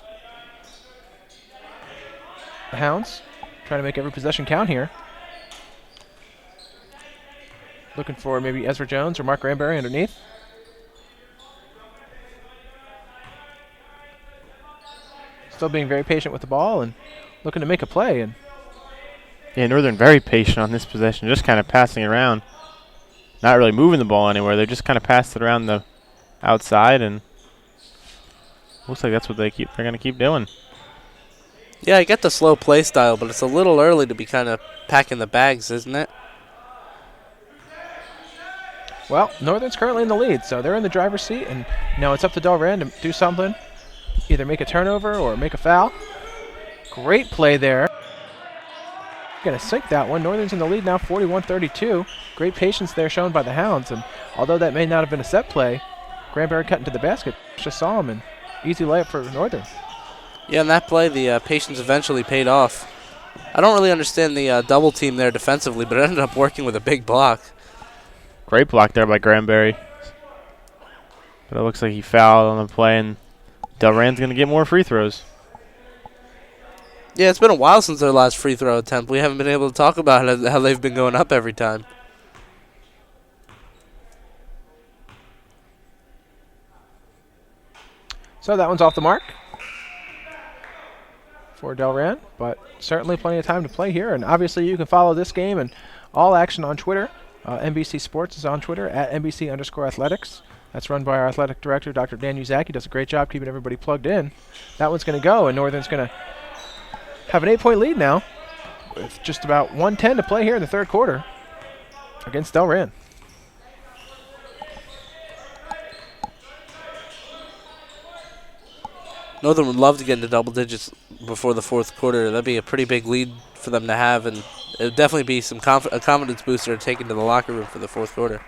The Hounds Trying to make every possession count here. Looking for maybe Ezra Jones or Mark Granberry underneath. Still being very patient with the ball and looking to make a play. And yeah, Northern very patient on this possession, just kind of passing it around. Not really moving the ball anywhere. They just kind of passed it around the outside, and looks like that's what they're going to keep doing. Yeah, I get the slow play style, but it's a little early to be kind of packing the bags, isn't it? Well, Northern's currently in the lead, so they're in the driver's seat, and now it's up to Delran to do something. Either make a turnover or make a foul. Great play there. Going to sink that one. Northern's in the lead now, 41-32. Great patience there shown by the Hounds, and although that may not have been a set play, Granberry cut into the basket. Just saw him, and easy layup for Northern. Yeah, in that play, the patience eventually paid off. I don't really understand the double team there defensively, but it ended up working with a big block. Great block there by Granberry. But it looks like he fouled on the play, and Delran's going to get more free throws. Yeah, it's been a while since their last free throw attempt. We haven't been able to talk about how they've been going up every time. So that one's off the mark for Delran, but certainly plenty of time to play here. And obviously you can follow this game and all action on Twitter. NBC Sports is on Twitter at NBC_athletics. That's run by our athletic director, Dr. Dan Uzak. He does a great job keeping everybody plugged in. That one's going to go, and Northern's going to have an 8-point lead now with just about 1:10 to play here in the third quarter against Delran. Northern would love to get into double digits before the fourth quarter. That'd be a pretty big lead for them to have, and it would definitely be a confidence booster to take into the locker room for the fourth quarter.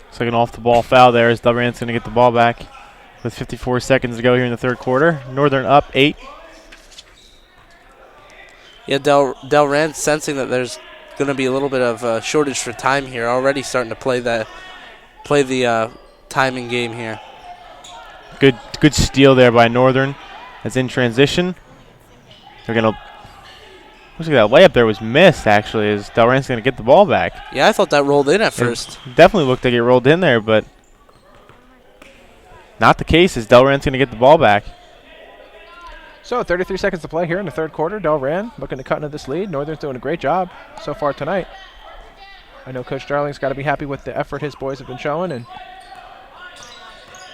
It's like an off-the-ball foul there as Delran's going to get the ball back with 54 seconds to go here in the third quarter. Northern up 8. Yeah, Delran sensing that there's going to be a little bit of a shortage for time here, already starting to play the timing game here. Good steal there by Northern. As in transition, they're going to. Looks like that layup there was missed, actually, as Delran's going to get the ball back. Yeah, I thought that rolled in at first. Definitely looked like it rolled in there, but not the case, as Delran's going to get the ball back. So 33 seconds to play here in the third quarter. Delran looking to cut into this lead. Northern's doing a great job so far tonight. I know Coach Darling's got to be happy with the effort his boys have been showing. And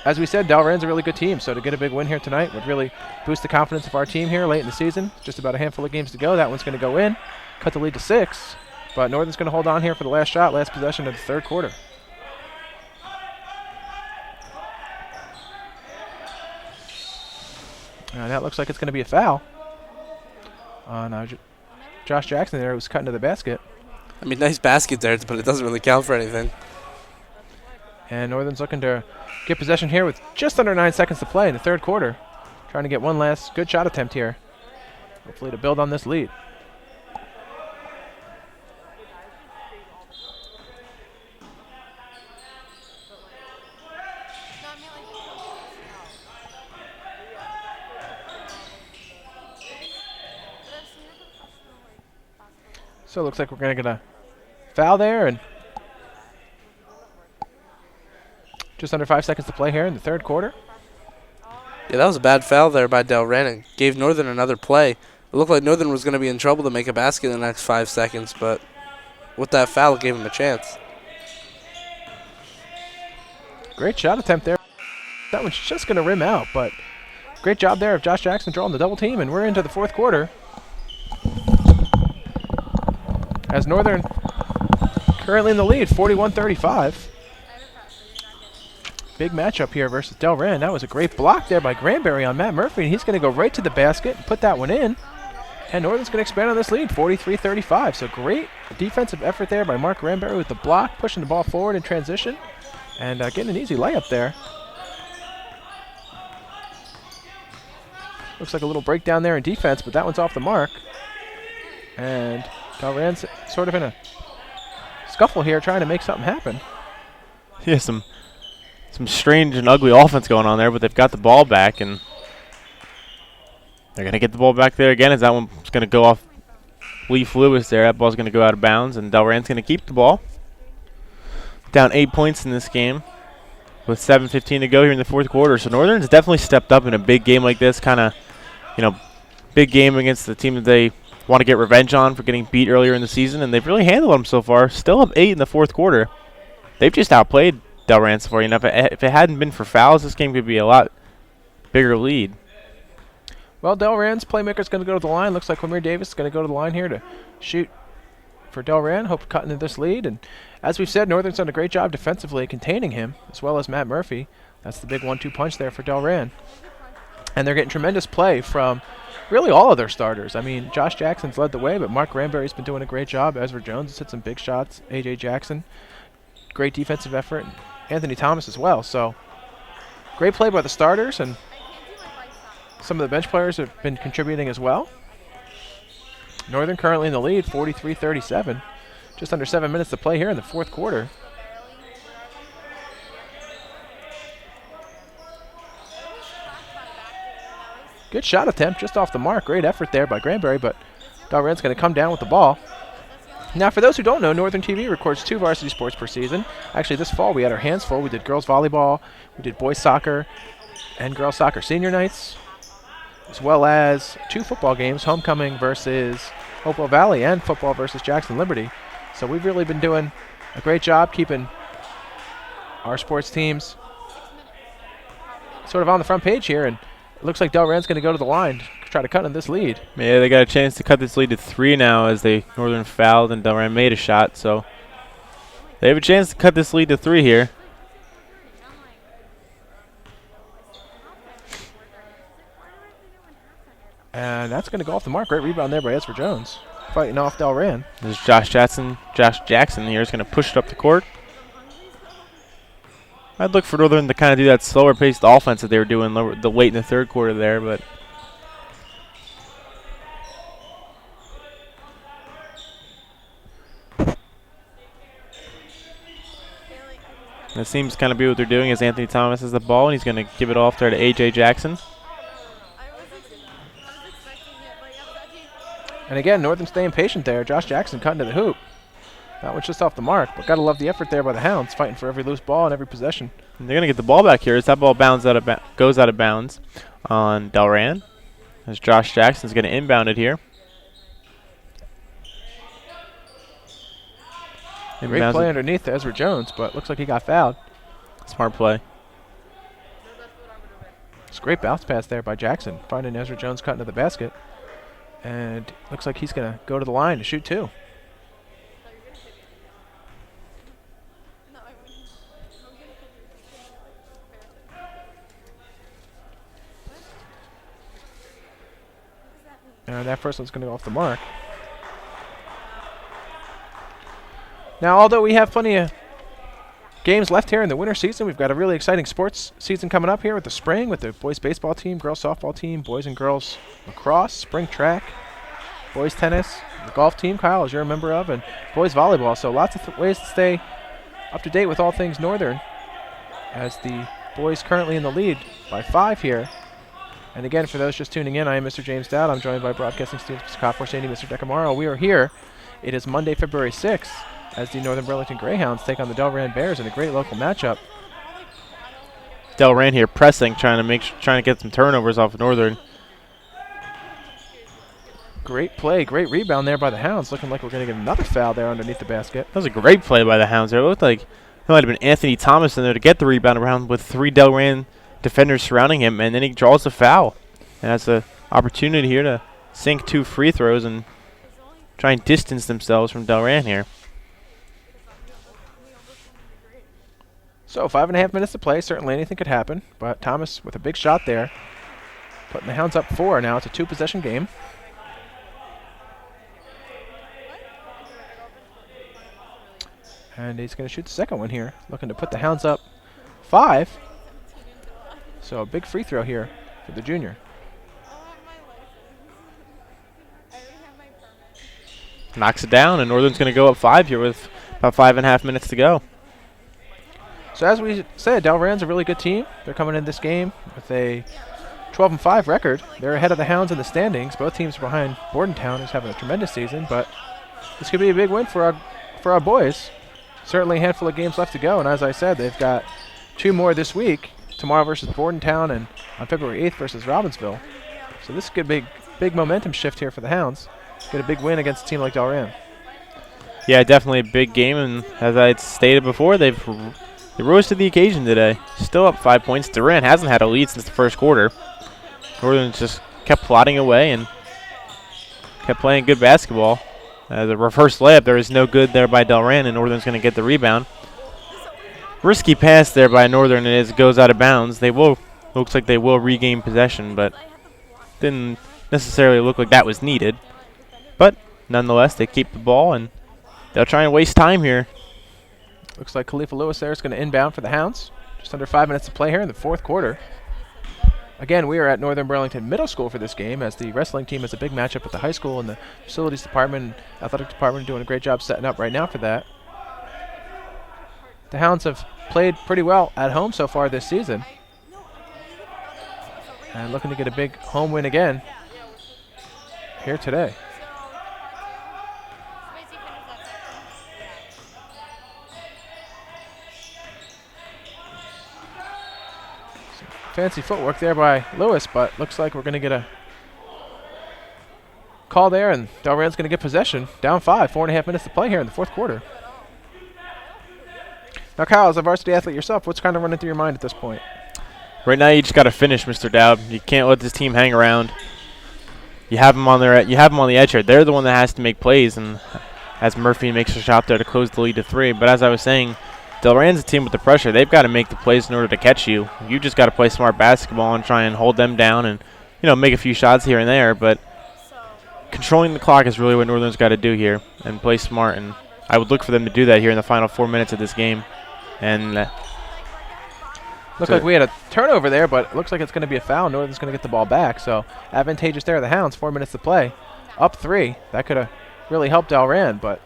as we said, Delran's a really good team, so to get a big win here tonight would really boost the confidence of our team here late in the season. Just about a handful of games to go. That one's going to go in, cut the lead to 6. But Northern's going to hold on here for the last shot, last possession of the third quarter. And that looks like it's going to be a foul on Josh Jackson there, who's cutting to the basket. I mean, nice basket there, but it doesn't really count for anything. And Northern's looking to get possession here with just under 9 seconds to play in the third quarter. Trying to get one last good shot attempt here. Hopefully to build on this lead. So it looks like we're going to get a foul there, and just under 5 seconds to play here in the third quarter. Yeah, that was a bad foul there by Delran. It gave Northern another play. It looked like Northern was going to be in trouble to make a basket in the next 5 seconds, but with that foul, it gave him a chance. Great shot attempt there. That one's just going to rim out, but great job there of Josh Jackson drawing the double team, and we're into the fourth quarter. As Northern currently in the lead, 41-35. Big matchup here versus Delran. That was a great block there by Granberry on Matt Murphy, and he's going to go right to the basket and put that one in. And Northern's going to expand on this lead, 43-35. So great defensive effort there by Mark Granberry with the block, pushing the ball forward in transition, and getting an easy layup there. Looks like a little breakdown there in defense, but that one's off the mark. And Delran's sort of in a scuffle here, trying to make something happen. Yeah, some strange and ugly offense going on there, but they've got the ball back, and they're going to get the ball back there again as that one's going to go off Leaf Lewis there. That ball's going to go out of bounds, and Delran's going to keep the ball. Down 8 points in this game with 7:15 to go here in the fourth quarter. So Northern's definitely stepped up in a big game like this, kind of, big game against the team that they want to get revenge on for getting beat earlier in the season, and they've really handled them so far. Still up 8 in the fourth quarter. They've just outplayed Delran so far. If it hadn't been for fouls, this game could be a lot bigger lead. Well, Delran's playmaker's going to go to the line. Looks like Quamir Davis is going to go to the line here to shoot for Delran. Hope to cut into this lead. And as we've said, Northern's done a great job defensively containing him, as well as Matt Murphy. That's the big 1-2 punch there for Delran. And they're getting tremendous play from really all of their starters. I mean, Josh Jackson's led the way, but Mark Granberry's been doing a great job. Ezra Jones has hit some big shots. A.J. Jackson, great defensive effort. And Anthony Thomas as well. So great play by the starters, and some of the bench players have been contributing as well. Northern currently in the lead, 43-37. Just under 7 minutes to play here in the fourth quarter. Good shot attempt, just off the mark. Great effort there by Granberry, but Delran's going to come down with the ball. Now, for those who don't know, Northern TV records 2 varsity sports per season. Actually, this fall we had our hands full. We did girls volleyball, we did boys soccer, and girls soccer senior nights, as well as 2 football games, homecoming versus Hopewell Valley and football versus Jackson Liberty. So we've really been doing a great job keeping our sports teams sort of on the front page here, and it looks like Delran's going to go to the line to try to cut in this lead. Yeah, they got a chance to cut this lead to 3 now as Northern fouled and Delran made a shot. So they have a chance to cut this lead to 3 here. And that's going to go off the mark. Great rebound there by Ezra Jones, fighting off Delran. This is Josh Jackson. Josh Jackson here is going to push it up the court. I'd look for Northern to kind of do that slower-paced offense that they were doing the late in the third quarter there, but that seems to kind of be what they're doing as Anthony Thomas has the ball, and he's going to give it off there to A.J. Jackson. And again, Northern staying patient there. Josh Jackson cutting to the hoop. That one's just off the mark, but gotta love the effort there by the Hounds, fighting for every loose ball and every possession. And they're going to get the ball back here as that ball goes out of bounds on Delran, as Josh Jackson's going to inbound it here. Great play underneath to Ezra Jones, but looks like he got fouled. Smart play. It's a great bounce pass there by Jackson, finding Ezra Jones cutting to the basket. And looks like he's going to go to the line to shoot 2. And that first one's going to go off the mark. Now, although we have plenty of games left here in the winter season, we've got a really exciting sports season coming up here with the spring, with the boys baseball team, girls softball team, boys and girls lacrosse, spring track, boys tennis, the golf team, Kyle, as you're a member of, and boys volleyball. So lots of ways to stay up to date with all things Northern, as the boys currently in the lead by 5 here. And again, for those just tuning in, I am Mr. James Dowd. I'm joined by broadcasting students Mr. Cofford Sandy, Mr. Decamaro. We are here. It is Monday, February 6th, as the Northern Burlington Greyhounds take on the Delran Bears in a great local matchup. Delran here pressing, trying to get some turnovers off of Northern. Great play, great rebound there by the Hounds. Looking like we're going to get another foul there underneath the basket. That was a great play by the Hounds there. It looked like it might have been Anthony Thomas in there to get the rebound around with 3 Delran defenders surrounding him, and then he draws the foul. And that's an opportunity here to sink 2 free throws and try and distance themselves from Delran here. So 5.5 minutes to play. Certainly anything could happen, but Thomas with a big shot there, putting the Hounds up 4 now. It's a 2-possession game. And he's going to shoot the second one here, looking to put the Hounds up 5. So a big free throw here for the junior. Knocks it down, and Northern's going to go up 5 here with about 5.5 minutes to go. So as we said, Delran's a really good team. They're coming in this game with a 12-5 record. They're ahead of the Hounds in the standings. Both teams are behind Bordentown, who's having a tremendous season, but this could be a big win for our boys. Certainly a handful of games left to go, and as I said, they've got 2 more this week. Tomorrow versus Bordentown, and on February 8th versus Robbinsville. So this could be a big momentum shift here for the Hounds. Get a big win against a team like Delran. Yeah, definitely a big game, and as I had stated before, they rose to the occasion today. Still up 5 points. Delran hasn't had a lead since the first quarter. Northern just kept plodding away and kept playing good basketball. The reverse layup, there is no good there by Delran, and Northern's going to get the rebound. Risky pass there by Northern, and it goes out of bounds. Looks like they will regain possession, but didn't necessarily look like that was needed. But nonetheless, they keep the ball, and they'll try and waste time here. Looks like Khalifa Lewis there is going to inbound for the Hounds. Just under 5 minutes to play here in the fourth quarter. Again, we are at Northern Burlington Middle School for this game, as the wrestling team has a big matchup with the high school, and the facilities department and athletic department are doing a great job setting up right now for that. The Hounds have played pretty well at home so far this season, and looking to get a big home win again here today. Some fancy footwork there by Lewis, but looks like we're going to get a call there, and Delran's going to get possession. Down 5, 4.5 minutes to play here in the fourth quarter. Now, Kyle, as a varsity athlete yourself, what's kind of running through your mind at this point? Right now, you just got to finish, Mr. Dowd. You can't let this team hang around. You have them on the edge here. They're the one that has to make plays, and as Murphy makes a shot there to close the lead to 3. But as I was saying, Delran's a team with the pressure. They've got to make the plays in order to catch you. You just got to play smart basketball and try and hold them down and, make a few shots here and there. But controlling the clock is really what Northern's got to do here and play smart. And I would look for them to do that here in the final 4 minutes of this game. And looks like we had a turnover there, but it looks like it's going to be a foul. Northern's going to get the ball back, so advantageous there. The Hounds, 4 minutes to play, up 3. That could have really helped Delran, but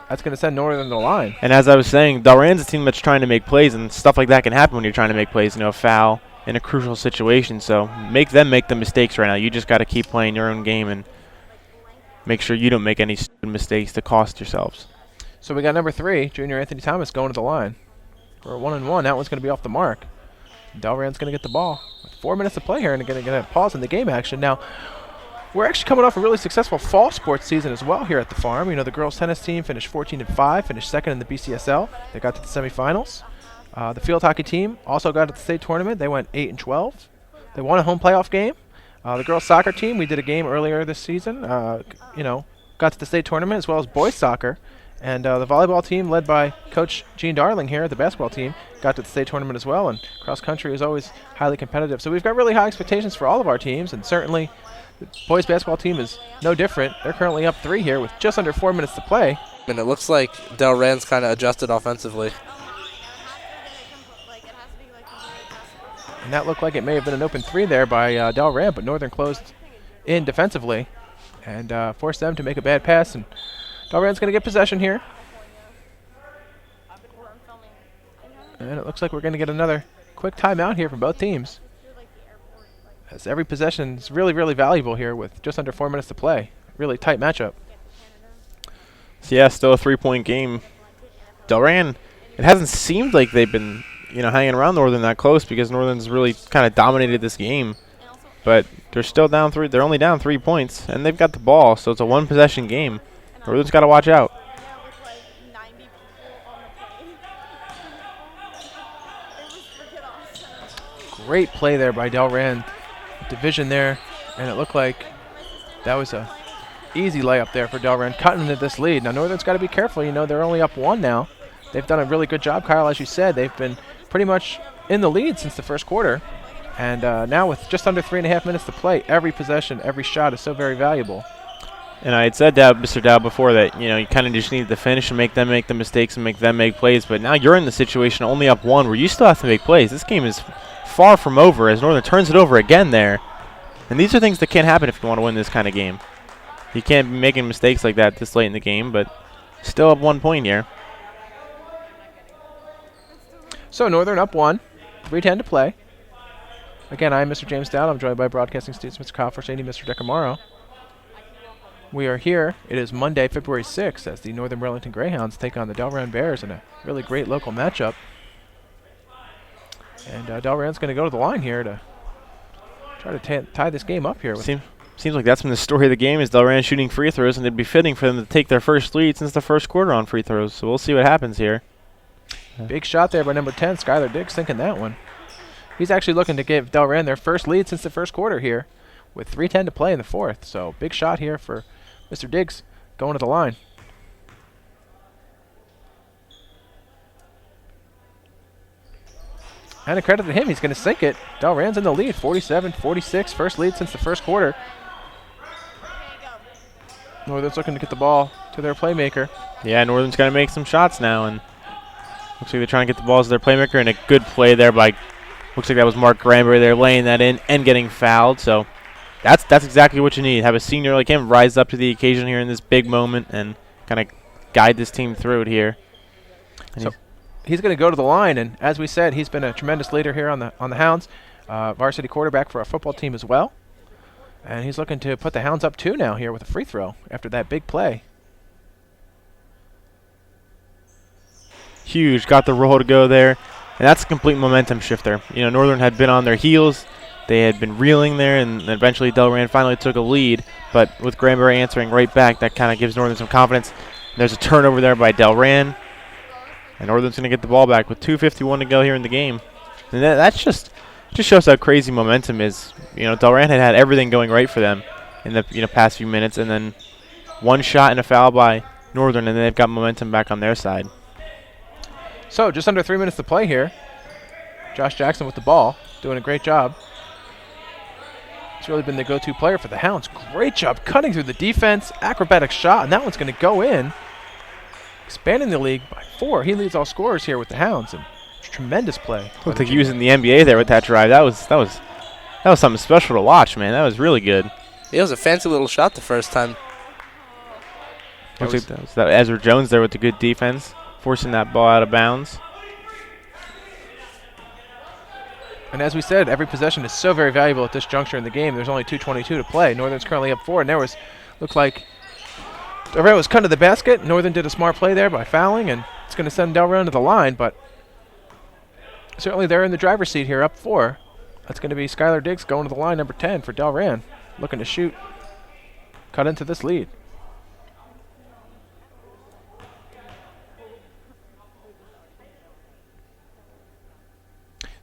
that's going to send Northern to the line. And as I was saying, Delran's a team that's trying to make plays, and stuff like that can happen when you're trying to make plays. A foul in a crucial situation. So make them make the mistakes right now. You just got to keep playing your own game and make sure you don't make any stupid mistakes to cost yourselves. So we got number 3, junior Anthony Thomas, going to the line for a 1-and-1. That one's going to be off the mark. Delran's going to get the ball with 4 minutes to play here, and going to pause in the game action. Now, we're actually coming off a really successful fall sports season as well here at the farm. The girls tennis team finished 14-5, finished second in the BCSL. They got to the semifinals. The field hockey team also got to the state tournament. They went 8-12. They won a home playoff game. The girls soccer team, we did a game earlier this season. Got to the state tournament, as well as boys soccer. And the volleyball team, led by Coach Gene Darling here, the basketball team, got to the state tournament as well. And cross country is always highly competitive. So we've got really high expectations for all of our teams, and certainly the boys basketball team is no different. They're currently up 3 here with just under 4 minutes to play. And it looks like Delran's kind of adjusted offensively. And that looked like it may have been an open 3 there by Delran, but Northern closed in defensively and forced them to make a bad pass. And Delran's going to get possession here. And it looks like we're going to get another quick timeout here from both teams, as every possession is really, really valuable here with just under 4 minutes to play. Really tight matchup. So yeah, still a 3-point game. Delran, it hasn't seemed like they've been hanging around Northern that close, because Northern's really kind of dominated this game. But they're still down 3. They're only down 3 points, and they've got the ball, so it's a one-possession game. Northern's got to watch out. Great play there by Delran. Division there, and it looked like that was a easy layup there for Delran, cutting into this lead. Now Northern's got to be careful. They're only up 1 now. They've done a really good job, Kyle, as you said. They've been pretty much in the lead since the first quarter. And now with just under 3.5 minutes to play, every possession, every shot is so very valuable. And I had said, Mr. Dow, before that, you kind of just need to finish and make them make the mistakes and make them make plays. But now you're in the situation only up 1 where you still have to make plays. This game is far from over as Northern turns it over again there. And these are things that can't happen if you want to win this kind of game. You can't be making mistakes like that this late in the game, but still up 1 point here. So Northern up 1, 3:10 to play. Again, I'm Mr. James Dowd. I'm joined by broadcasting students Mr. Kyle Forsani, Mr. Decamaro. We are here. It is Monday, February 6th, as the Northern Burlington Greyhounds take on the Delran Bears in a really great local matchup. And Delran's going to go to the line here to try to tie this game up here. Seems like that's been the story of the game, is Delran shooting free throws, and it'd be fitting for them to take their first lead since the first quarter on free throws. So we'll see what happens here. Big shot there by number 10, Skylar Diggs, sinking that one. He's actually looking to give Delran their first lead since the first quarter here with 3:10 to play in the fourth. So big shot here for Mr. Diggs going to the line. And a credit to him, he's going to sink it. Delran's in the lead, 47-46, first lead since the first quarter. Northern's looking to get the ball to their playmaker. Yeah, Northern's got to make some shots now, and looks like they're trying to get the balls to their playmaker, and a good play there by, looks like that was Mark Granberry there laying that in and getting fouled. So that's exactly what you need. Have a senior like him rise up to the occasion here in this big moment and kind of guide this team through it here. And so he's going to go to the line, and as we said, he's been a tremendous leader here on the Hounds, varsity quarterback for our football team as well. And he's looking to put the Hounds up 2 now here with a free throw after that big play. Huge, got the roll to go there, and that's a complete momentum shifter. You know, Northern had been on their heels. They had been reeling there, and eventually Delran finally took a lead. But with Granberry answering right back, that kind of gives Northern some confidence. And there's a turnover there by Delran, and Northern's going to get the ball back with 2:51 to go here in the game. And that's just shows how crazy momentum is. You know, Delran had everything going right for them in the past few minutes, and then one shot and a foul by Northern, and then they've got momentum back on their side. So just under 3 minutes to play here. Josh Jackson with the ball, doing a great job. He's really been the go-to player for the Hounds. Great job cutting through the defense, acrobatic shot, and that one's going to go in. Expanding the lead by 4. He leads all scorers here with the Hounds, and tremendous play. Looked like he was in the NBA there with that drive. That was something special to watch, man. That was really good. It was a fancy little shot the first time. Looks like that was Ezra Jones there with the good defense, forcing that ball out of bounds. And as we said, every possession is so very valuable at this juncture in the game. There's only 2:22 to play. Northern's currently up 4, and looked like Delran was cut to the basket. Northern did a smart play there by fouling, and it's going to send Delran to the line, but certainly they're in the driver's seat here, up 4. That's going to be Skylar Diggs going to the line, number 10 for Delran, looking to shoot, cut into this lead.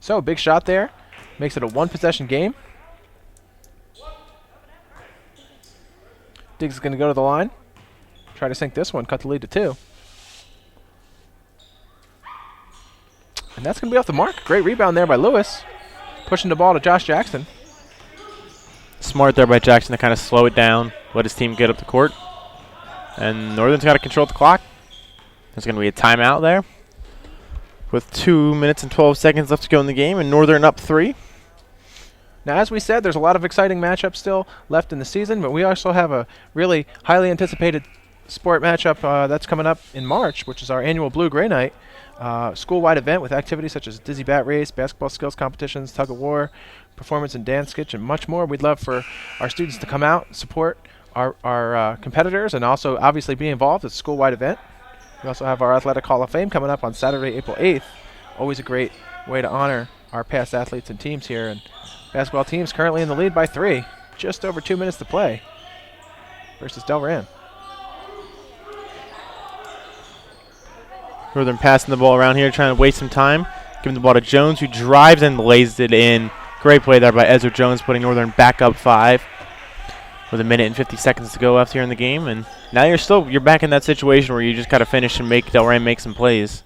So, big shot there. Makes it a 1-possession game. Diggs is going to go to the line. Try to sink this one, cut the lead to 2. And that's going to be off the mark. Great rebound there by Lewis. Pushing the ball to Josh Jackson. Smart there by Jackson to kind of slow it down, let his team get up the court. And Northern's got to control the clock. There's going to be a timeout there, with 2 minutes and 12 seconds left to go in the game, and Northern up 3. Now, as we said, there's a lot of exciting matchups still left in the season, but we also have a really highly anticipated sport matchup that's coming up in March, which is our annual Blue-Gray Night, school-wide event with activities such as dizzy bat race, basketball skills competitions, tug-of-war, performance and dance sketch, and much more. We'd love for our students to come out and support our competitors and also obviously be involved. It's a school-wide event. We also have our Athletic Hall of Fame coming up on Saturday, April 8th. Always a great way to honor our past athletes and teams here. And basketball team's currently in the lead by 3. Just over 2 minutes to play versus Delran. Northern passing the ball around here, trying to waste some time. Giving the ball to Jones, who drives and lays it in. Great play there by Ezra Jones, putting Northern back up 5. With 1 minute and 50 seconds to go left here in the game, and now you're back in that situation where you just gotta finish and make Delran make some plays,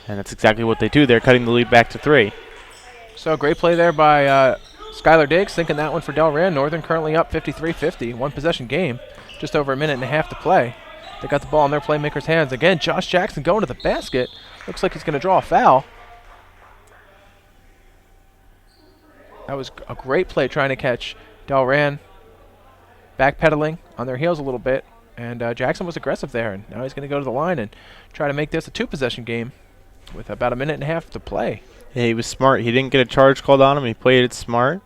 and that's exactly what they do. They're cutting the lead back to 3. So great play there by Skylar Diggs, sinking that one for Delran. Northern currently up 53-50, 1-possession game, just over 1.5 minutes to play. They got the ball in their playmakers' hands again. Josh Jackson going to the basket. Looks like he's going to draw a foul. That was a great play trying to catch Delran backpedaling on their heels a little bit, and Jackson was aggressive there, and now he's going to go to the line and try to make this a 2-possession game. with about a minute and a half to play. Yeah, he was smart. He didn't get a charge called on him. He played it smart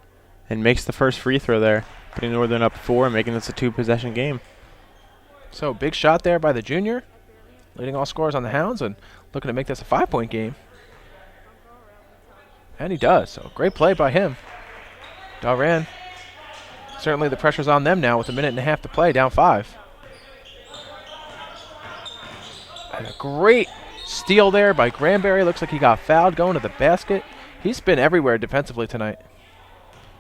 and makes the first free throw there, putting Northern up 4 and making this a 2-possession game. So big shot there by the junior, leading all scorers on the Hounds and looking to make this a 5-point game. And he does, so great play by him. Delran, certainly the pressure's on them now with a minute and a half to play, down 5. And a great steal there by Granberry. Looks like he got fouled going to the basket. He's been everywhere defensively tonight.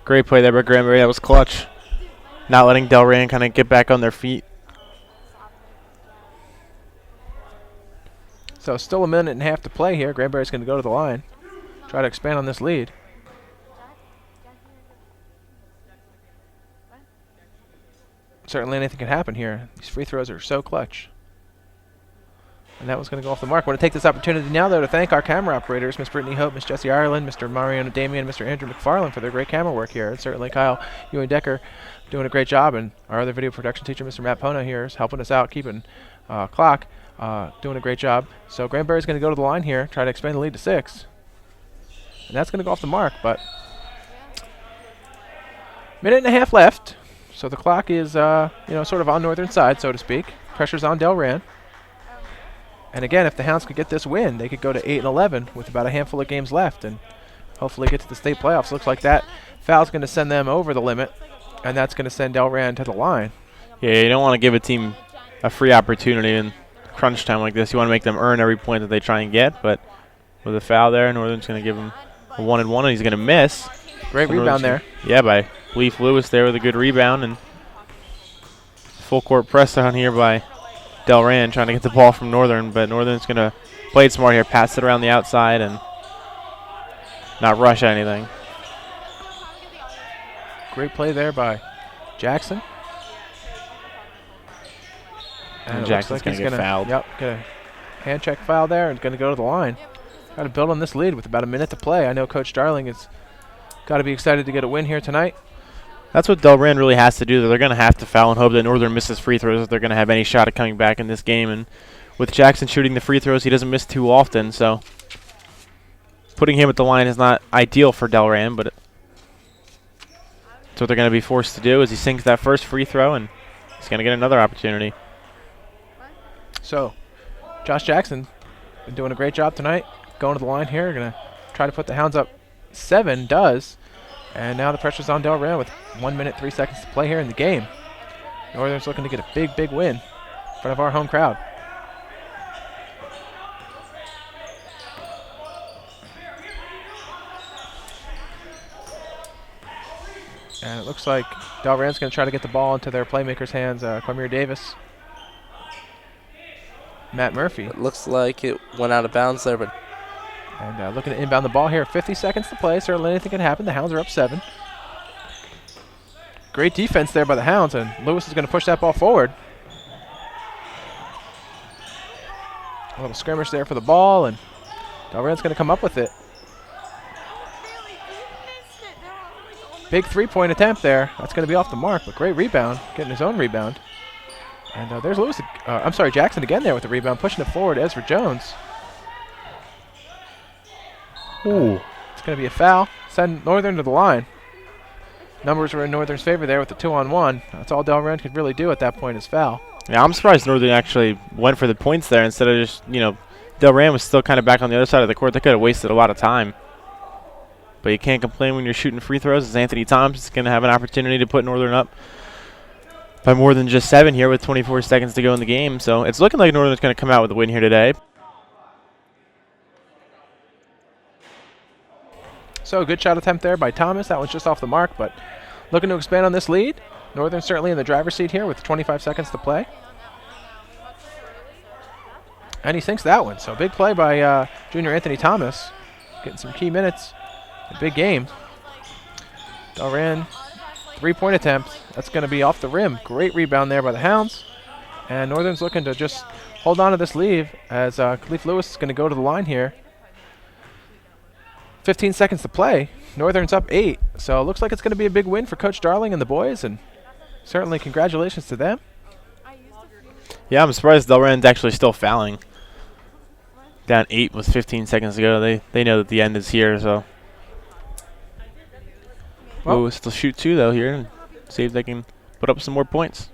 Great play there by Granberry. That was clutch. Not letting Delran kind of get back on their feet. So still a minute and a half to play here. Granberry's going to go to the line, try to expand on this lead. Certainly anything can happen here. These free throws are so clutch. And that was going to go off the mark. I want to take this opportunity now, though, to thank our camera operators, Miss Brittany Hope, Miss Jessie Ireland, Mr. Mariano Damian, Mr. Andrew McFarland for their great camera work here. And certainly Kyle Ewing Decker doing a great job. And our other video production teacher, Mr. Matt Pona here, is helping us out, keeping clock, doing a great job. So Granberry's going to go to the line here, try to expand the lead to 6. And that's going to go off the mark, but minute and a half left. So the clock is, sort of on Northern side, so to speak. Pressure's on Delran. And again, if the Hounds could get this win, they could go to 8-11 with about a handful of games left and hopefully get to the state playoffs. Looks like that foul's going to send them over the limit, and that's going to send Delran to the line. Yeah, you don't want to give a team a free opportunity in crunch time like this. You want to make them earn every point that they try and get, but with a foul there, Northern's going to give him a 1-and-1, and he's going to miss. Great rebound there. Yeah, by Leaf Lewis there with a good rebound, and full court press down here by Delran trying to get the ball from Northern, but Northern's going to play it smart here, pass it around the outside and not rush anything. Great play there by Jackson. And Jackson's going to get fouled. Yep, get a hand check foul there and going to go to the line. Got to build on this lead with about a minute to play. I know Coach Darling has got to be excited to get a win here tonight. That's what Delran really has to do. They're going to have to foul and hope that Northern misses free throws if they're going to have any shot at coming back in this game. And with Jackson shooting the free throws, he doesn't miss too often. So putting him at the line is not ideal for Delran, but it's what they're going to be forced to do as he sinks that first free throw, and he's going to get another opportunity. So Josh Jackson been doing a great job tonight. Going to the line here. Going to try to put the Hounds up 7. Does. And now the pressure's on Delran with 1 minute, 3 seconds to play here in the game. Northern's looking to get a big, big win in front of our home crowd. And it looks like Delran's going to try to get the ball into their playmakers' hands. Quamir Davis, Matt Murphy. It looks like it went out of bounds there, but and looking to inbound the ball here. 50 seconds to play. Certainly anything can happen. The Hounds are up 7. Great defense there by the Hounds, and Lewis is going to push that ball forward. A little skirmish there for the ball, and Delran's going to come up with it. Big three-point attempt there. That's going to be off the mark, but great rebound, getting his own rebound. And there's Lewis. Jackson again there with the rebound, pushing it forward. Ezra Jones. Ooh. It's going to be a foul. Send Northern to the line. Numbers were in Northern's favor there with the 2-on-1. That's all Delran could really do at that point is foul. Yeah, I'm surprised Northern actually went for the points there instead of just, Delran was still kind of back on the other side of the court. They could have wasted a lot of time. But you can't complain when you're shooting free throws. As Anthony Thompson's going to have an opportunity to put Northern up by more than just 7 here with 24 seconds to go in the game. So it's looking like Northern's going to come out with a win here today. So good shot attempt there by Thomas. That one's just off the mark, but looking to expand on this lead. Northern certainly in the driver's seat here with 25 seconds to play. And he sinks that one. So big play by junior Anthony Thomas. Getting some key minutes. A big game. Delran, 3-point attempt. That's going to be off the rim. Great rebound there by the Hounds. And Northern's looking to just hold on to this lead as Khalif Lewis is going to go to the line here. 15 seconds to play. Northern's up 8. So it looks like it's going to be a big win for Coach Darling and the boys. And certainly congratulations to them. Yeah, I'm surprised Delran's actually still fouling. down 8 with 15 seconds to go. They know that the end is here, so. Well, Lewis will shoot 2, though, here, and see if they can put up some more points.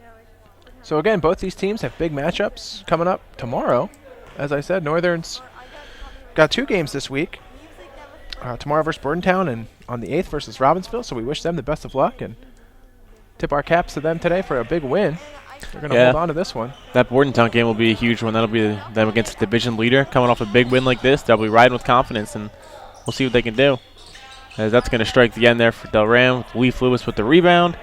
So again, both these teams have big matchups coming up tomorrow. As I said, Northern's got 2 games this week. Tomorrow versus Bordentown and on the 8th versus Robbinsville, so we wish them the best of luck and tip our caps to them today for a big win. They're going to hold on to this one. That Bordentown game will be a huge one. That'll be them against the division leader. Coming off a big win like this, they'll be riding with confidence, and we'll see what they can do. As that's going to strike the end there for Delran with Leaf Lewis with the rebound.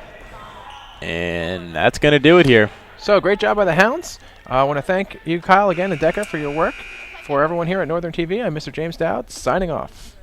And that's going to do it here. So great job by the Hounds. I want to thank you, Kyle, again, and Decker for your work. For everyone here at Northern TV, I'm Mr. James Dowd, signing off.